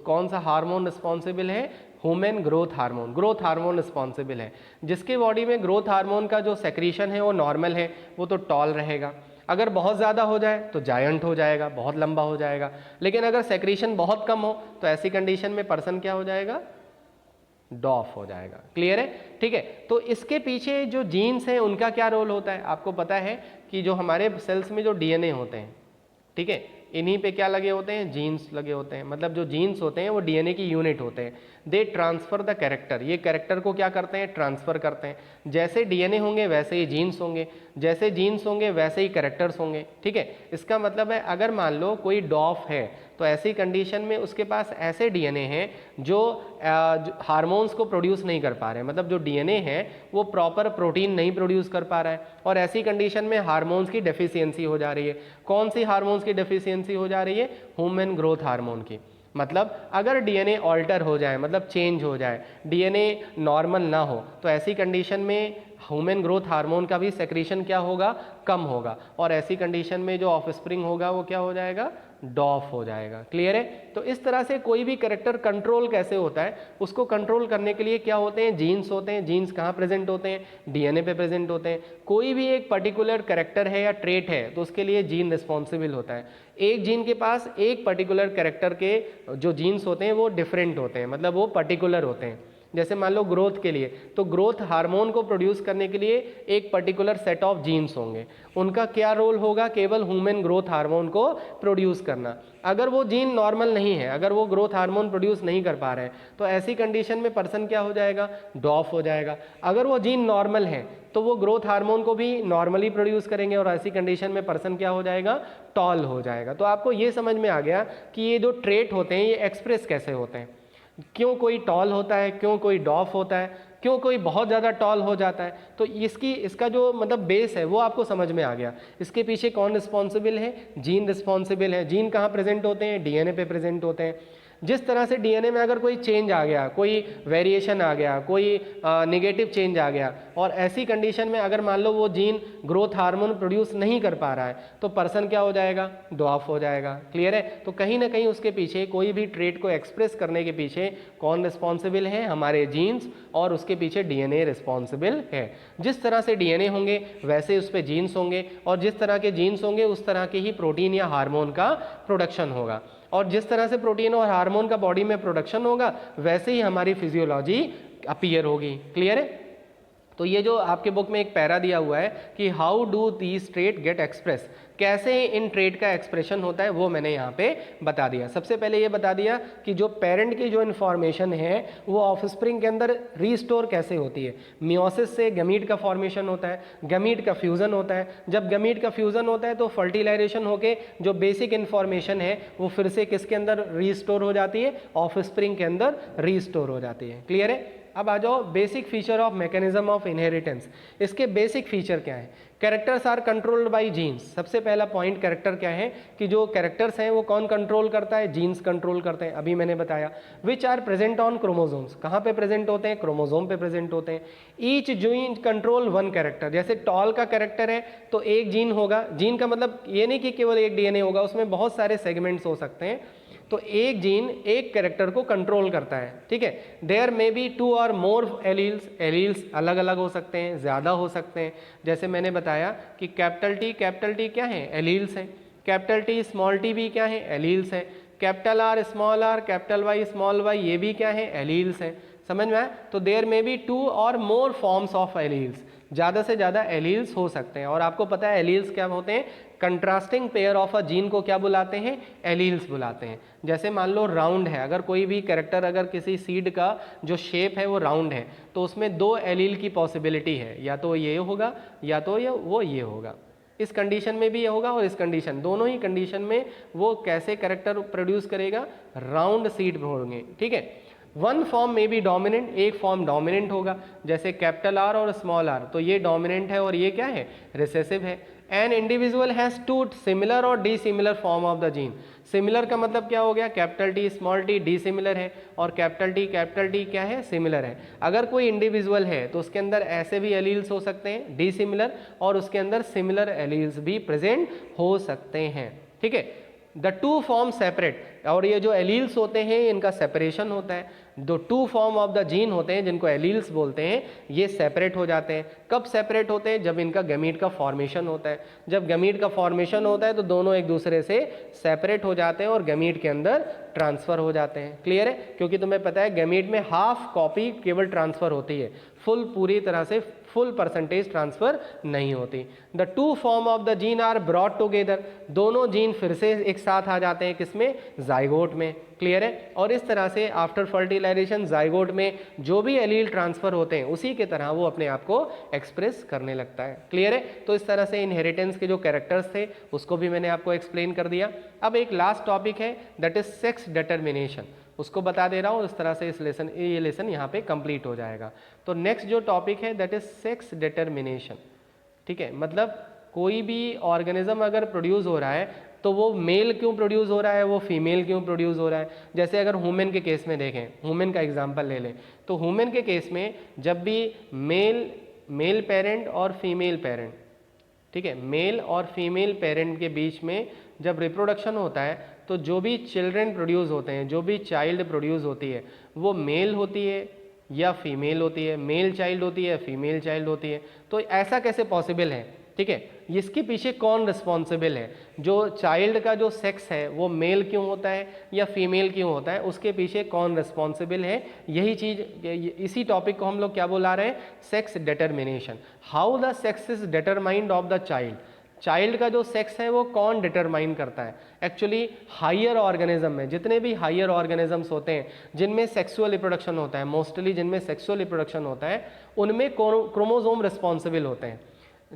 कौन सा हार्मोन रिस्पॉन्सिबल है, human growth hormone, growth hormone responsible है। जिसके बॉडी में ग्रोथ हार्मोन का जो सेक्रीशन है वो नॉर्मल है, वो तो टॉल रहेगा। अगर बहुत ज़्यादा हो जाए तो जायंट हो जाएगा, बहुत लंबा हो जाएगा। लेकिन अगर सेक्रीशन बहुत कम हो तो ऐसी कंडीशन में पर्सन क्या हो जाएगा, डॉफ हो जाएगा। क्लियर है, ठीक है। तो इसके पीछे जो जीन्स हैं उनका क्या रोल होता है, आपको पता है कि जो हमारे सेल्स में जो डीएनए होते हैं, ठीक है, इन्हीं पे क्या लगे होते हैं, जीन्स लगे होते हैं। मतलब जो जीन्स होते हैं वो डीएनए की यूनिट होते हैं, दे ट्रांसफर द कैरेक्टर, ये कैरेक्टर को क्या करते हैं, ट्रांसफर करते हैं। जैसे डीएनए होंगे वैसे ही जीन्स होंगे, जैसे जीन्स होंगे वैसे ही कैरेक्टर्स होंगे, ठीक है। इसका मतलब है अगर मान लो कोई डॉफ है तो ऐसी कंडीशन में उसके पास ऐसे डीएनए हैं जो हार्मोन्स को प्रोड्यूस नहीं कर पा रहे हैं, मतलब जो डीएनए है वो प्रॉपर प्रोटीन नहीं प्रोड्यूस कर पा रहा है, और ऐसी कंडीशन में हार्मोन्स की डेफिशिएंसी हो जा रही है। कौन सी हार्मोन्स की डेफिशिएंसी हो जा रही है, ह्यूमन ग्रोथ हार्मोन की। मतलब अगर डीएनए ऑल्टर हो जाए, मतलब चेंज हो जाए, डीएनए नॉर्मल ना हो, तो ऐसी कंडीशन में ह्यूमन ग्रोथ हार्मोन का भी सेक्रीशन क्या होगा, कम होगा, और ऐसी कंडीशन में जो ऑफस्प्रिंग होगा वो क्या हो जाएगा, डॉफ हो जाएगा। क्लियर है। तो इस तरह से कोई भी कैरेक्टर कंट्रोल कैसे होता है, उसको कंट्रोल करने के लिए क्या होते हैं, जीन्स होते हैं। जीन्स कहाँ प्रेजेंट होते हैं, डीएनए पे प्रेजेंट होते हैं। कोई भी एक पर्टिकुलर कैरेक्टर है या ट्रेट है तो उसके लिए जीन रिस्पॉन्सिबल होता है। एक जीन के पास एक पर्टिकुलर कैरेक्टर के जो जीन्स होते हैं वो डिफरेंट होते हैं, मतलब वो पर्टिकुलर होते हैं। जैसे मान लो ग्रोथ के लिए, तो ग्रोथ हार्मोन को प्रोड्यूस करने के लिए एक पर्टिकुलर सेट ऑफ जीन्स होंगे, उनका क्या रोल होगा, केवल ह्यूमन ग्रोथ हार्मोन को प्रोड्यूस करना। अगर वो जीन नॉर्मल नहीं है, अगर वो ग्रोथ हार्मोन प्रोड्यूस नहीं कर पा रहे हैं, तो ऐसी कंडीशन में पर्सन क्या हो जाएगा, डॉफ हो जाएगा। अगर वो जीन नॉर्मल है तो वो ग्रोथ हार्मोन को भी नॉर्मली प्रोड्यूस करेंगे, और ऐसी कंडीशन में पर्सन क्या हो जाएगा, टॉल हो जाएगा। तो आपको ये समझ में आ गया कि ये जो ट्रेट होते हैं ये एक्सप्रेस कैसे होते हैं, क्यों कोई टॉल होता है, क्यों कोई डॉफ होता है, क्यों कोई बहुत ज़्यादा टॉल हो जाता है। तो इसका जो मतलब बेस है वो आपको समझ में आ गया। इसके पीछे कौन रिस्पॉन्सिबल है, जीन रिस्पॉन्सिबल है। जीन कहाँ प्रेजेंट होते हैं, डीएनए पे प्रेजेंट होते हैं। जिस तरह से डीएनए में अगर कोई चेंज आ गया, कोई वेरिएशन आ गया, कोई नेगेटिव चेंज आ गया, और ऐसी कंडीशन में अगर मान लो वो जीन ग्रोथ हार्मोन प्रोड्यूस नहीं कर पा रहा है, तो पर्सन क्या हो जाएगा, डॉफ हो जाएगा। क्लियर है। तो कहीं ना कहीं उसके पीछे, कोई भी ट्रेट को एक्सप्रेस करने के पीछे कौन रिस्पॉन्सिबल है, हमारे जीन्स, और उसके पीछे डीएनए रिस्पॉन्सिबल है। जिस तरह से डीएनए होंगे वैसे उस पर जीन्स होंगे, और जिस तरह के जीन्स होंगे उस तरह के ही प्रोटीन या हार्मोन का प्रोडक्शन होगा, और जिस तरह से प्रोटीन और हार्मोन का बॉडी में प्रोडक्शन होगा वैसे ही हमारी फिजियोलॉजी अपीयर होगी। क्लियर है। तो ये जो आपके बुक में एक पैरा दिया हुआ है कि how do these trait get express, कैसे इन ट्रेट का एक्सप्रेशन होता है, वो मैंने यहाँ पे बता दिया। सबसे पहले ये बता दिया कि जो पेरेंट की जो इन्फॉर्मेशन है वो ऑफस्प्रिंग के अंदर रीस्टोर कैसे होती है। मियोसिस से गैमीट का फॉर्मेशन होता है, गैमीट का फ्यूज़न होता है। जब गैमीट का फ्यूज़न होता है तो फर्टिलाइजेशन होके जो बेसिक इन्फॉर्मेशन है वो फिर से किसके अंदर रीस्टोर हो जाती है, ऑफस्प्रिंग के अंदर रीस्टोर हो जाती है। क्लियर है। अब आ जाओ basic feature of mechanism of inheritance. इसके बेसिक फीचर क्या है characters are controlled by genes. सबसे पहला पॉइंट कैरेक्टर क्या है कि जो कैरेक्टर्स हैं वो कौन कंट्रोल करता है, जीन्स कंट्रोल करते हैं, अभी मैंने बताया। Which are present on chromosomes, कहाँ पे प्रेजेंट होते हैं, क्रोमोसोम पे प्रेजेंट होते हैं। Each gene control one character, जैसे टॉल का कैरेक्टर है तो एक जीन होगा, जीन का मतलब ये नहीं कि केवल एक डीएनए होगा, उसमें बहुत सारे सेगमेंट्स हो सकते हैं, तो एक जीन एक कैरेक्टर को कंट्रोल करता है, ठीक है। देयर मे बी 2 और मोर एलील्स, एलील्स अलग अलग हो सकते हैं, ज़्यादा हो सकते हैं। जैसे मैंने बताया कि कैपिटल टी क्या है, एलील्स हैं, कैपिटल टी स्मॉल टी भी क्या है, एलील्स हैं, capital R small R, capital Y small Y, ये भी क्या है, एलील्स हैं। समझ में आया? तो देयर मे बी 2 और मोर फॉर्म्स ऑफ एलील्स, ज़्यादा से ज़्यादा एलील्स हो सकते हैं। और आपको पता है एलील्स क्या होते हैं, contrasting pair of a gene को क्या बुलाते हैं, एलील्स बुलाते हैं। जैसे मान लो राउंड है, अगर कोई भी कैरेक्टर, अगर किसी सीड का जो शेप है वो राउंड है, तो उसमें 2 एलील की पॉसिबिलिटी है, या तो ये होगा या तो ये होगा। इस कंडीशन में भी ये होगा और इस कंडीशन, दोनों ही कंडीशन में वो कैसे कैरेक्टर प्रोड्यूस करेगा, राउंड सीड होंगे, ठीक है। वन फॉर्म में भी डोमिनेंट, एक फॉर्म डोमिनेंट होगा, जैसे कैपिटल आर और स्मॉल आर, तो ये डोमिनेंट है और ये क्या है, रिसेसिव है। एन इंडिविजुअल हैज 2 सिमिलर और dissimilar form of the gene. Similar का मतलब क्या हो गया, capital T small T dissimilar है, और कैपिटल टी क्या है, सिमिलर है। अगर कोई इंडिविजुअल है तो उसके अंदर ऐसे भी एलील्स हो सकते हैं डिसिमिलर, और उसके अंदर सिमिलर एलील्स भी प्रेजेंट हो सकते हैं, ठीक है। द 2 फॉर्म सेपरेट, और ये जो एलील्स होते हैं इनका सेपरेशन होता है। दो 2 फॉर्म ऑफ द जीन होते हैं जिनको एलील्स बोलते हैं, ये सेपरेट हो जाते हैं। कब सेपरेट होते हैं, जब इनका गैमीट का फॉर्मेशन होता है। जब गैमीट का फॉर्मेशन होता है तो दोनों एक दूसरे से सेपरेट हो जाते हैं और गैमीट के अंदर ट्रांसफर हो जाते हैं। क्लियर है? क्योंकि तुम्हें पता है गैमीट में हाफ कॉपी केवल ट्रांसफर होती है, फुल पूरी तरह से फुल परसेंटेज ट्रांसफर नहीं होती। The 2 form of the gene are brought together, दोनों जीन फिर से एक साथ आ जाते हैं, किसमें, जाइगोट में। क्लियर है? और इस तरह से आफ्टर फर्टिलाइजेशन जाइगोट में जो भी एलील ट्रांसफर होते हैं उसी के तरह वो अपने आप को एक्सप्रेस करने लगता है। क्लियर है? तो इस तरह से इनहेरिटेंस के जो कैरेक्टर्स थे उसको भी मैंने आपको एक्सप्लेन कर दिया। अब एक लास्ट टॉपिक है दैट इज सेक्स डिटर्मिनेशन, उसको बता दे रहा हूँ। इस तरह से ये लेसन यहाँ पे कंप्लीट हो जाएगा। तो नेक्स्ट जो टॉपिक है दैट इज सेक्स डिटर्मिनेशन, ठीक है। मतलब कोई भी ऑर्गेनिज्म अगर प्रोड्यूस हो रहा है तो वो मेल क्यों प्रोड्यूस हो रहा है, वो फीमेल क्यों प्रोड्यूस हो रहा है। जैसे अगर ह्यूमन के केस में देखें, ह्यूमन का एग्जांपल ले लें, तो ह्यूमन के केस में जब भी मेल पेरेंट और फीमेल पेरेंट, ठीक है, मेल और फीमेल पेरेंट के बीच में जब रिप्रोडक्शन होता है तो जो भी चिल्ड्रन प्रोड्यूस होते हैं, जो भी चाइल्ड प्रोड्यूस होती है, वो मेल होती है या फीमेल होती है, मेल चाइल्ड होती है, फीमेल चाइल्ड होती है। तो ऐसा कैसे पॉसिबल है, ठीक है। इसके पीछे कौन रिस्पॉन्सिबल है, जो चाइल्ड का जो सेक्स है वो मेल क्यों होता है या फीमेल क्यों होता है, उसके पीछे कौन रिस्पॉन्सिबल है, यही चीज़, इसी टॉपिक को हम लोग क्या बुला रहे हैं, sex determination. How the sex is determined of the child, child का जो सेक्स है वो कौन डिटरमाइन करता है। एक्चुअली हायर ऑर्गेनिज्म में, जितने भी हायर ऑर्गेनिजम्स होते हैं जिनमें सेक्सुअल रिप्रोडक्शन होता है, मोस्टली जिनमें सेक्सुअल रिप्रोडक्शन होता है, उनमें क्रोमोसोम रिस्पॉन्सिबल होते हैं,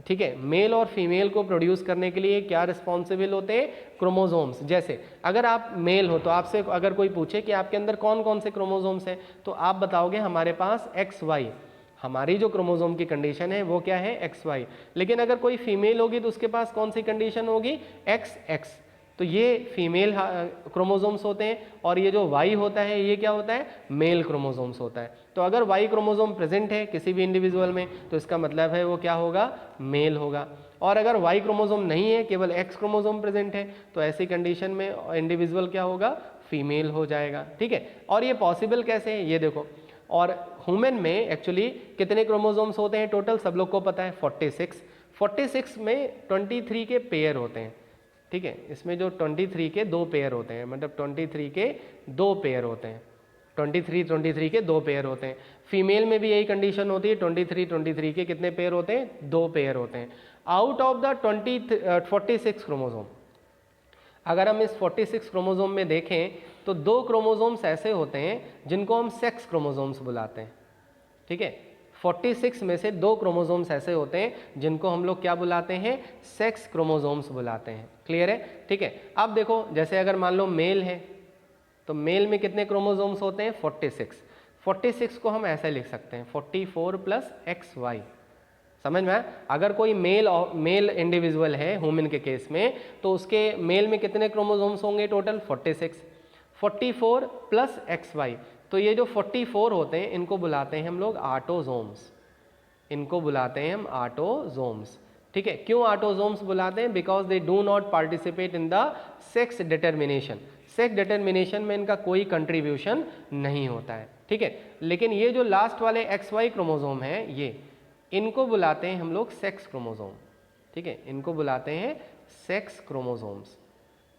ठीक है। मेल और फीमेल को प्रोड्यूस करने के लिए क्या रिस्पॉन्सिबल होते हैं, क्रोमोसोम्स। जैसे अगर आप मेल हो तो आपसे अगर कोई पूछे कि आपके अंदर कौन कौन से क्रोमोसोम्स हैं, तो आप बताओगे हमारे पास XY, हमारी जो क्रोमोसोम की कंडीशन है वो क्या है, XY। लेकिन अगर कोई फीमेल होगी तो उसके पास कौन सी कंडीशन होगी, XX। तो ये फीमेल क्रोमोसोम्स होते हैं, और ये जो Y होता है ये क्या होता है, मेल क्रोमोसोम्स होता है। तो अगर Y क्रोमोसोम प्रेजेंट है किसी भी इंडिविजुअल में तो इसका मतलब है वो क्या होगा, मेल होगा। और अगर Y क्रोमोसोम नहीं है, केवल X क्रोमोसोम प्रेजेंट है, तो ऐसी कंडीशन में इंडिविजुअल क्या होगा, फीमेल हो जाएगा, ठीक है। और ये पॉसिबल कैसे है, ये देखो। और ह्यूमन में एक्चुअली कितने क्रोमोसोम्स होते हैं टोटल, सब लोग को पता है, 46 में 23 के पेयर होते हैं, ठीक है। इसमें जो 23 के 2 पेयर होते हैं, मतलब 23 के 2 पेयर होते हैं, 23 के 2 पेयर होते हैं। फीमेल में भी यही कंडीशन होती है, 23 के कितने पेयर होते हैं, 2 पेयर होते हैं। आउट ऑफ द 46 क्रोमोसोम, अगर हम इस 46 क्रोमोसोम में देखें तो 2 क्रोमोसोम्स ऐसे होते हैं जिनको हम सेक्स क्रोमोसोम्स बुलाते हैं, ठीक है। 46 में से 2 क्रोमोसोम्स ऐसे होते हैं जिनको हम लोग क्या बुलाते हैं, सेक्स क्रोमोसोम्स बुलाते हैं। क्लियर है? ठीक है। अब देखो, जैसे अगर मान लो मेल है तो मेल में कितने क्रोमोसोम्स होते हैं, 46 को हम ऐसे लिख सकते हैं 44 + XY, समझ में आया? अगर कोई मेल इंडिविजुअल है ह्यूमन के केस में, तो उसके मेल में कितने क्रोमोसोम्स होंगे टोटल? 46, 44 plus XY। तो ये जो 44 होते हैं इनको बुलाते हैं हम लोग ऑटोसोम्स, इनको बुलाते हैं हम ऑटोसोम्स। ठीक है, क्यों ऑटोसोम्स बुलाते हैं? Because they do not participate in the sex determination, sex determination में इनका कोई कंट्रीब्यूशन नहीं होता है। ठीक है, लेकिन ये जो लास्ट वाले XY क्रोमोसोम हैं, ये इनको बुलाते हैं हम लोग सेक्स क्रोमोसोम। ठीक है, इनको बुलाते हैं सेक्स क्रोमोसोम्स।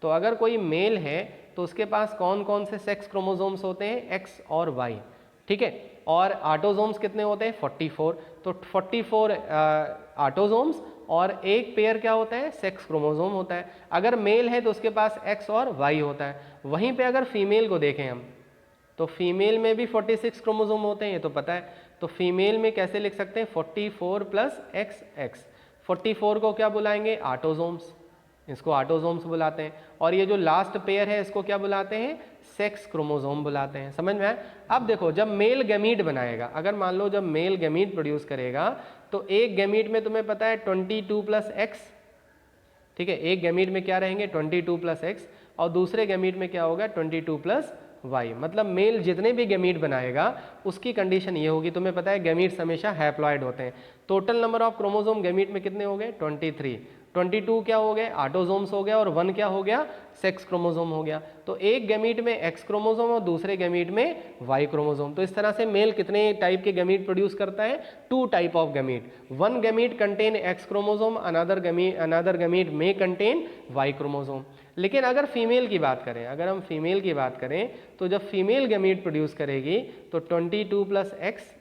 तो अगर कोई मेल है तो उसके पास कौन कौन से सेक्स क्रोमोसोम्स होते हैं? X और Y। ठीक है, और ऑटोसोम्स कितने होते हैं? 44। तो 44 ऑटोसोम्स और एक पेयर क्या होता है? सेक्स क्रोमोसोम होता है। अगर मेल है तो उसके पास X और Y होता है। वहीं पे अगर फीमेल को देखें हम, तो फीमेल में भी 46 क्रोमोसोम होते हैं, ये तो पता है। तो फीमेल में कैसे लिख सकते हैं? 44 प्लस XX। 44 को क्या बुलाएंगे? ऑटोसोम्स, इसको ऑटोसोम्स बुलाते हैं। और ये जो लास्ट पेयर है इसको क्या बुलाते हैं? सेक्स क्रोमोसोम बुलाते हैं। समझ में आया? अब देखो, जब मेल गैमीट बनाएगा, अगर मान लो जब मेल गैमीट प्रोड्यूस करेगा, तो एक गैमीट में तुम्हें पता है 22 प्लस एक्स। ठीक है, एक गैमीट में क्या रहेंगे? 22 प्लस एक्स, और दूसरे गैमीट में क्या होगा? 22 प्लस वाई। मतलब मेल जितने भी गैमीट बनाएगा उसकी कंडीशन ये होगी, तुम्हें पता है गैमीट्स हमेशा हैप्लॉइड होते हैं। Total number of chromosome gamete में कितने हो गए? 23। 22 क्या हो गए? ऑटोसोम्स हो गया, और 1 क्या हो गया? सेक्स क्रोमोसोम हो गया। तो एक गैमीट में एक्स क्रोमोसोम और दूसरे गैमीट में वाई क्रोमोसोम। तो इस तरह से मेल कितने टाइप के गैमीट प्रोड्यूस करता है? 2 type of gamete. One gamete contain x chromosome, another gamete में कंटेन वाई क्रोमोसोम। लेकिन अगर फीमेल की बात करें, अगर हम फीमेल की बात करें, तो जब फीमेल गैमीट प्रोड्यूस करेगी तो 22 प्लस एक्स,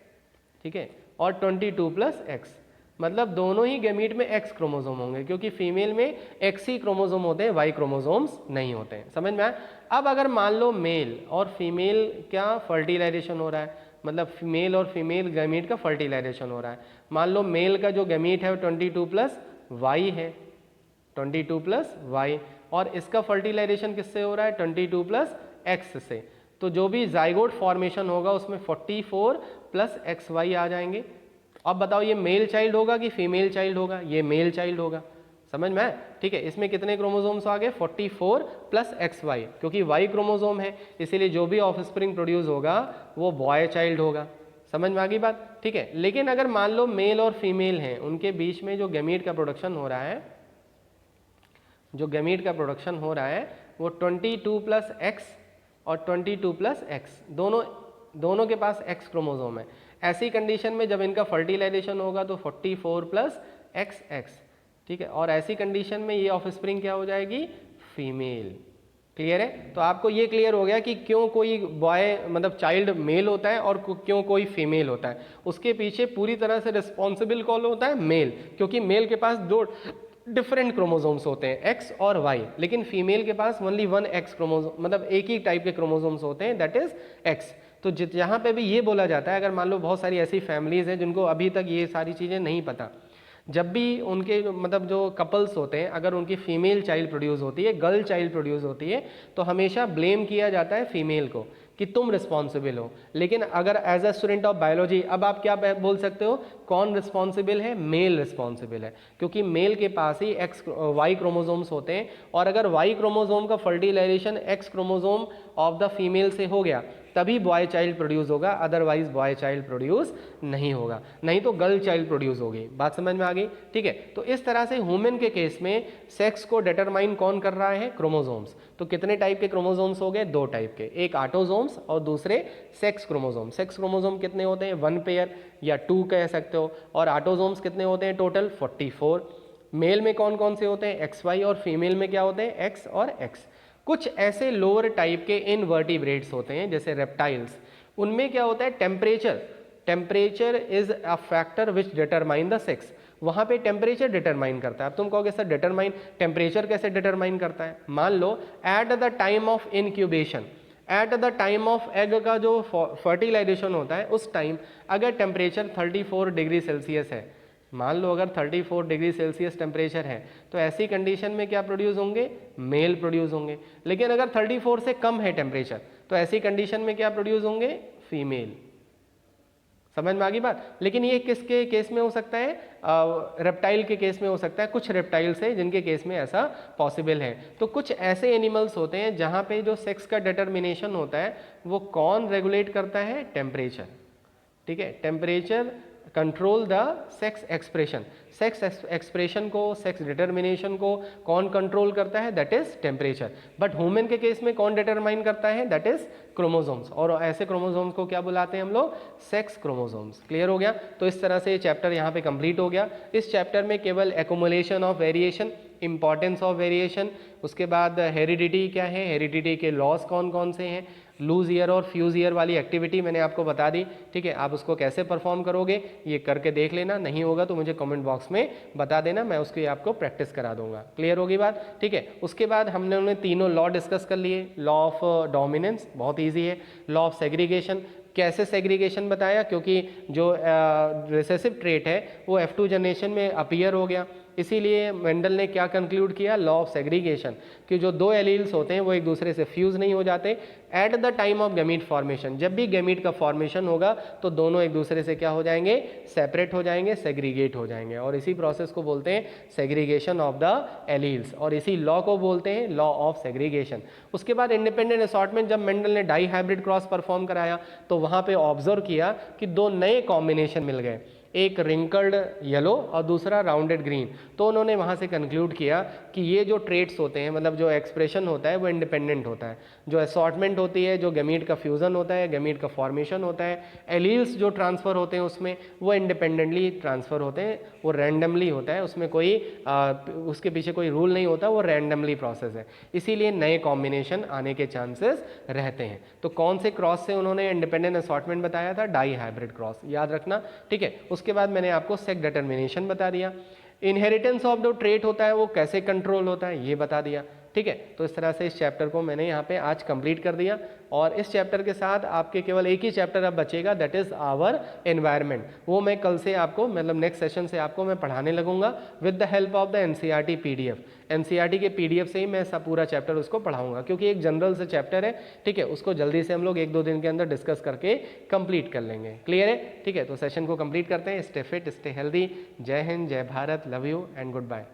ठीक है, और 22 प्लस एक्स, मतलब दोनों ही गैमीट में एक्स क्रोमोसोम होंगे, क्योंकि फीमेल में एक्स ही क्रोमोसोम होते हैं, वाई क्रोमोसोम्स नहीं होते हैं। समझ में आया? अब अगर मान लो मेल और फीमेल क्या फर्टिलाइजेशन हो रहा है, मतलब मेल और फीमेल गैमीट का फर्टिलाइजेशन हो रहा है। मान लो मेल का जो गैमीट है वो 22 प्लस वाई है, 22 प्लस वाई, और इसका फर्टिलाइजेशन किससे हो रहा है? 22 प्लस एक्स से। तो जो भी जाइगोट फॉर्मेशन होगा उसमें 44 प्लस एक्स वाई आ जाएंगे। अब बताओ ये मेल चाइल्ड होगा कि फीमेल चाइल्ड होगा? ये मेल चाइल्ड होगा। समझ में आया? ठीक है, इसमें कितने क्रोमोसोम्स आ गए? 44 प्लस एक्स वाई, क्योंकि वाई क्रोमोसोम है इसीलिए जो भी ऑफस्प्रिंग प्रोड्यूस होगा वो बॉय चाइल्ड होगा। समझ में आ गई बात? ठीक है, लेकिन अगर मान लो मेल और फीमेल हैं, उनके बीच में जो गैमीट का प्रोडक्शन हो रहा है, जो गैमीट का प्रोडक्शन हो रहा है वो 22 प्लस एक्स और 22 प्लस एक्स, दोनों के पास एक्स क्रोमोसोम है। ऐसी कंडीशन में जब इनका फर्टिलाइजेशन होगा तो 44 प्लस एक्स एक्स, ठीक है, और ऐसी कंडीशन में ये ऑफस्प्रिंग क्या हो जाएगी? फीमेल। क्लियर है? तो आपको ये क्लियर हो गया कि क्यों कोई बॉय मतलब चाइल्ड मेल होता है और क्यों कोई फीमेल होता है। उसके पीछे पूरी तरह से रिस्पॉन्सिबल कौन होता है? मेल, क्योंकि मेल के पास 2 डिफरेंट क्रोमोसोम्स होते हैं, एक्स और वाई, लेकिन फीमेल के पास ओनली 1 एक्स क्रोमोसोम, मतलब एक ही टाइप के क्रोमोसोम्स होते हैं, दैट इज एक्स। तो जहाँ पे भी ये बोला जाता है, अगर मान लो बहुत सारी ऐसी फैमिलीज हैं जिनको अभी तक ये सारी चीज़ें नहीं पता, जब भी उनके मतलब जो कपल्स होते हैं, अगर उनकी फीमेल चाइल्ड प्रोड्यूस होती है, गर्ल चाइल्ड प्रोड्यूस होती है, तो हमेशा ब्लेम किया जाता है फीमेल को कि तुम रिस्पॉन्सिबल हो। लेकिन अगर as a student of biology अब आप क्या बोल सकते हो? कौन रिस्पॉन्सिबल है? मेल रिस्पॉन्सिबल है, क्योंकि मेल के पास ही एक्स वाई क्रोमोसोम्स होते हैं, और अगर वाई क्रोमोसोम का fertilization X chromosome of the female से हो गया तभी बॉय चाइल्ड प्रोड्यूस होगा, अदरवाइज बॉय चाइल्ड प्रोड्यूस नहीं होगा, नहीं तो गर्ल चाइल्ड प्रोड्यूस होगी। बात समझ में आ गई? ठीक है, तो इस तरह से ह्यूमन के केस में सेक्स को डिटरमाइन कौन कर रहा है? क्रोमोसोम्स। तो कितने टाइप के क्रोमोसोम्स हो गए? 2 टाइप के, एक ऑटोसोम्स और दूसरे सेक्स क्रोमोसोम। सेक्स क्रोमोसोम कितने होते हैं? 1 पेयर या 2 कह सकते हो, और ऑटोसोम्स कितने होते हैं? टोटल 44। मेल में कौन कौन से होते हैं? एक्स वाई, और फीमेल में क्या होते हैं? एक्स और एक्स। कुछ ऐसे लोअर टाइप के इनवर्टिब्रेट्स होते हैं जैसे रेप्टाइल्स, उनमें क्या होता है? Temperature is a factor which determine the sex. वहाँ पे टेम्परेचर डिटरमाइन करता है। अब तुम कहोगे सर डिटरमाइन टेम्परेचर कैसे डिटरमाइन करता है? मान लो at the time of incubation, at the time of egg का जो फर्टिलाइजेशन होता है उस टाइम अगर टेम्परेचर 34 डिग्री सेल्सियस है, मान लो अगर 34 डिग्री सेल्सियस टेम्परेचर है, तो ऐसी कंडीशन में क्या प्रोड्यूस होंगे? मेल प्रोड्यूस होंगे। लेकिन अगर 34 से कम है टेम्परेचर, तो ऐसी कंडीशन में क्या प्रोड्यूस होंगे? फीमेल। समझ में आ गई बात। लेकिन ये किसके केस में हो सकता है, रेप्टाइल के केस में हो सकता है, कुछ रेप्टाइल्स है जिनके केस में ऐसा पॉसिबल है। तो कुछ ऐसे एनिमल्स होते हैं जहाँ पे जो सेक्स का डिटर्मिनेशन होता है वो कौन रेगुलेट करता है, टेम्परेचर, ठीक है, temperature control the sex expression, sex expression को, सेक्स डिटर्मिनेशन को कौन कंट्रोल करता है, that is temperature. But human के केस में कौन डिटरमाइन करता है, दैट इज क्रोमोसोम्स, और ऐसे क्रोमोसोम्स को क्या बुलाते हैं हम लोग, सेक्स क्रोमोसोम्स। क्लियर हो गया। तो इस तरह से ये चैप्टर यहाँ पे कंप्लीट हो गया। इस चैप्टर में केवल accumulation of variation, importance of variation, उसके बाद हेरिडिटी क्या है, हेरिडिटी के लॉस कौन कौन से हैं, लूज ईयर और फ्यूज ईयर वाली एक्टिविटी मैंने आपको बता दी, ठीक है। आप उसको कैसे परफॉर्म करोगे ये करके देख लेना, नहीं होगा तो मुझे कमेंट बॉक्स में बता देना, मैं उसकी आपको प्रैक्टिस करा दूंगा। क्लियर होगी बात, ठीक है। उसके बाद हमने उन्हें तीनों लॉ डिस्कस कर लिए। लॉ ऑफ डोमिनेंस बहुत ईजी है, लॉ ऑफ सेग्रीगेशन, कैसे सेग्रीगेशन बताया, क्योंकि जो रिसेसिव ट्रेट है वो F2 जनरेशन में अपीयर हो गया, इसीलिए मेंडल ने क्या कंक्लूड किया, लॉ ऑफ सेग्रीगेशन, कि जो दो एलील्स होते हैं वो एक दूसरे से फ्यूज नहीं हो जाते eight the time of gamete formation. जब भी गैमीट का फॉर्मेशन होगा तो दोनों एक दूसरे से क्या हो जाएंगे, सेपरेट हो जाएंगे, सेग्रीगेट हो जाएंगे, और इसी प्रोसेस को बोलते हैं सेग्रीगेशन ऑफ द एलील्स, और इसी लॉ को बोलते हैं लॉ ऑफ सेग्रीगेशन। उसके बाद इंडिपेंडेंट असॉर्टमेंट, जब मेंडल ने डाई हाइब्रिड क्रॉस परफॉर्म कराया तो वहाँ पे ऑब्जर्व किया कि दो नए कॉम्बिनेशन मिल गए, एक रिंकल्ड येलो और दूसरा राउंडेड ग्रीन। तो उन्होंने वहाँ से कंक्लूड किया कि ये जो ट्रेट्स होते हैं, मतलब जो एक्सप्रेशन होता है वो इंडिपेंडेंट होता है, जो असॉर्टमेंट होती है, जो गैमीट का फ्यूज़न होता है, गैमीट का फॉर्मेशन होता है, एलील्स जो ट्रांसफ़र होते हैं उसमें वो इंडिपेंडेंटली ट्रांसफ़र होते हैं, वो रैंडमली होता है, उसमें कोई उसके पीछे कोई रूल नहीं होता, वो रैंडमली प्रोसेस है, इसीलिए नए कॉम्बिनेशन आने के चांसेस रहते हैं। तो कौन से क्रॉस से उन्होंने इंडिपेंडेंट असॉर्टमेंट बताया था, डाई हाइब्रिड क्रॉस, याद रखना, ठीक है। उसके बाद मैंने आपको सेक्स डिटर्मिनेशन बता दिया, इनहेरिटेंस ऑफ जो ट्रेट होता है वो कैसे कंट्रोल होता है ये बता दिया, ठीक है। तो इस तरह से इस चैप्टर को मैंने यहाँ पे आज कंप्लीट कर दिया, और इस चैप्टर के साथ आपके केवल एक ही चैप्टर अब बचेगा, दैट इज आवर एनवायरनमेंट। वो मैं कल से आपको, मतलब नेक्स्ट सेशन से आपको मैं पढ़ाने लगूंगा with the help of the NCERT PDF. NCERT के पीडीएफ से ही मैं सब पूरा चैप्टर उसको पढ़ाऊंगा, क्योंकि एक जनरल से चैप्टर है, ठीक है, उसको जल्दी से हम लोग 1-2 दिन के अंदर डिस्कस करके कंप्लीट कर लेंगे। क्लियर है, ठीक है। तो सेशन को कंप्लीट करते हैं। Stay fit, stay healthy. जय हिंद, जय Bharat, love you and good bye.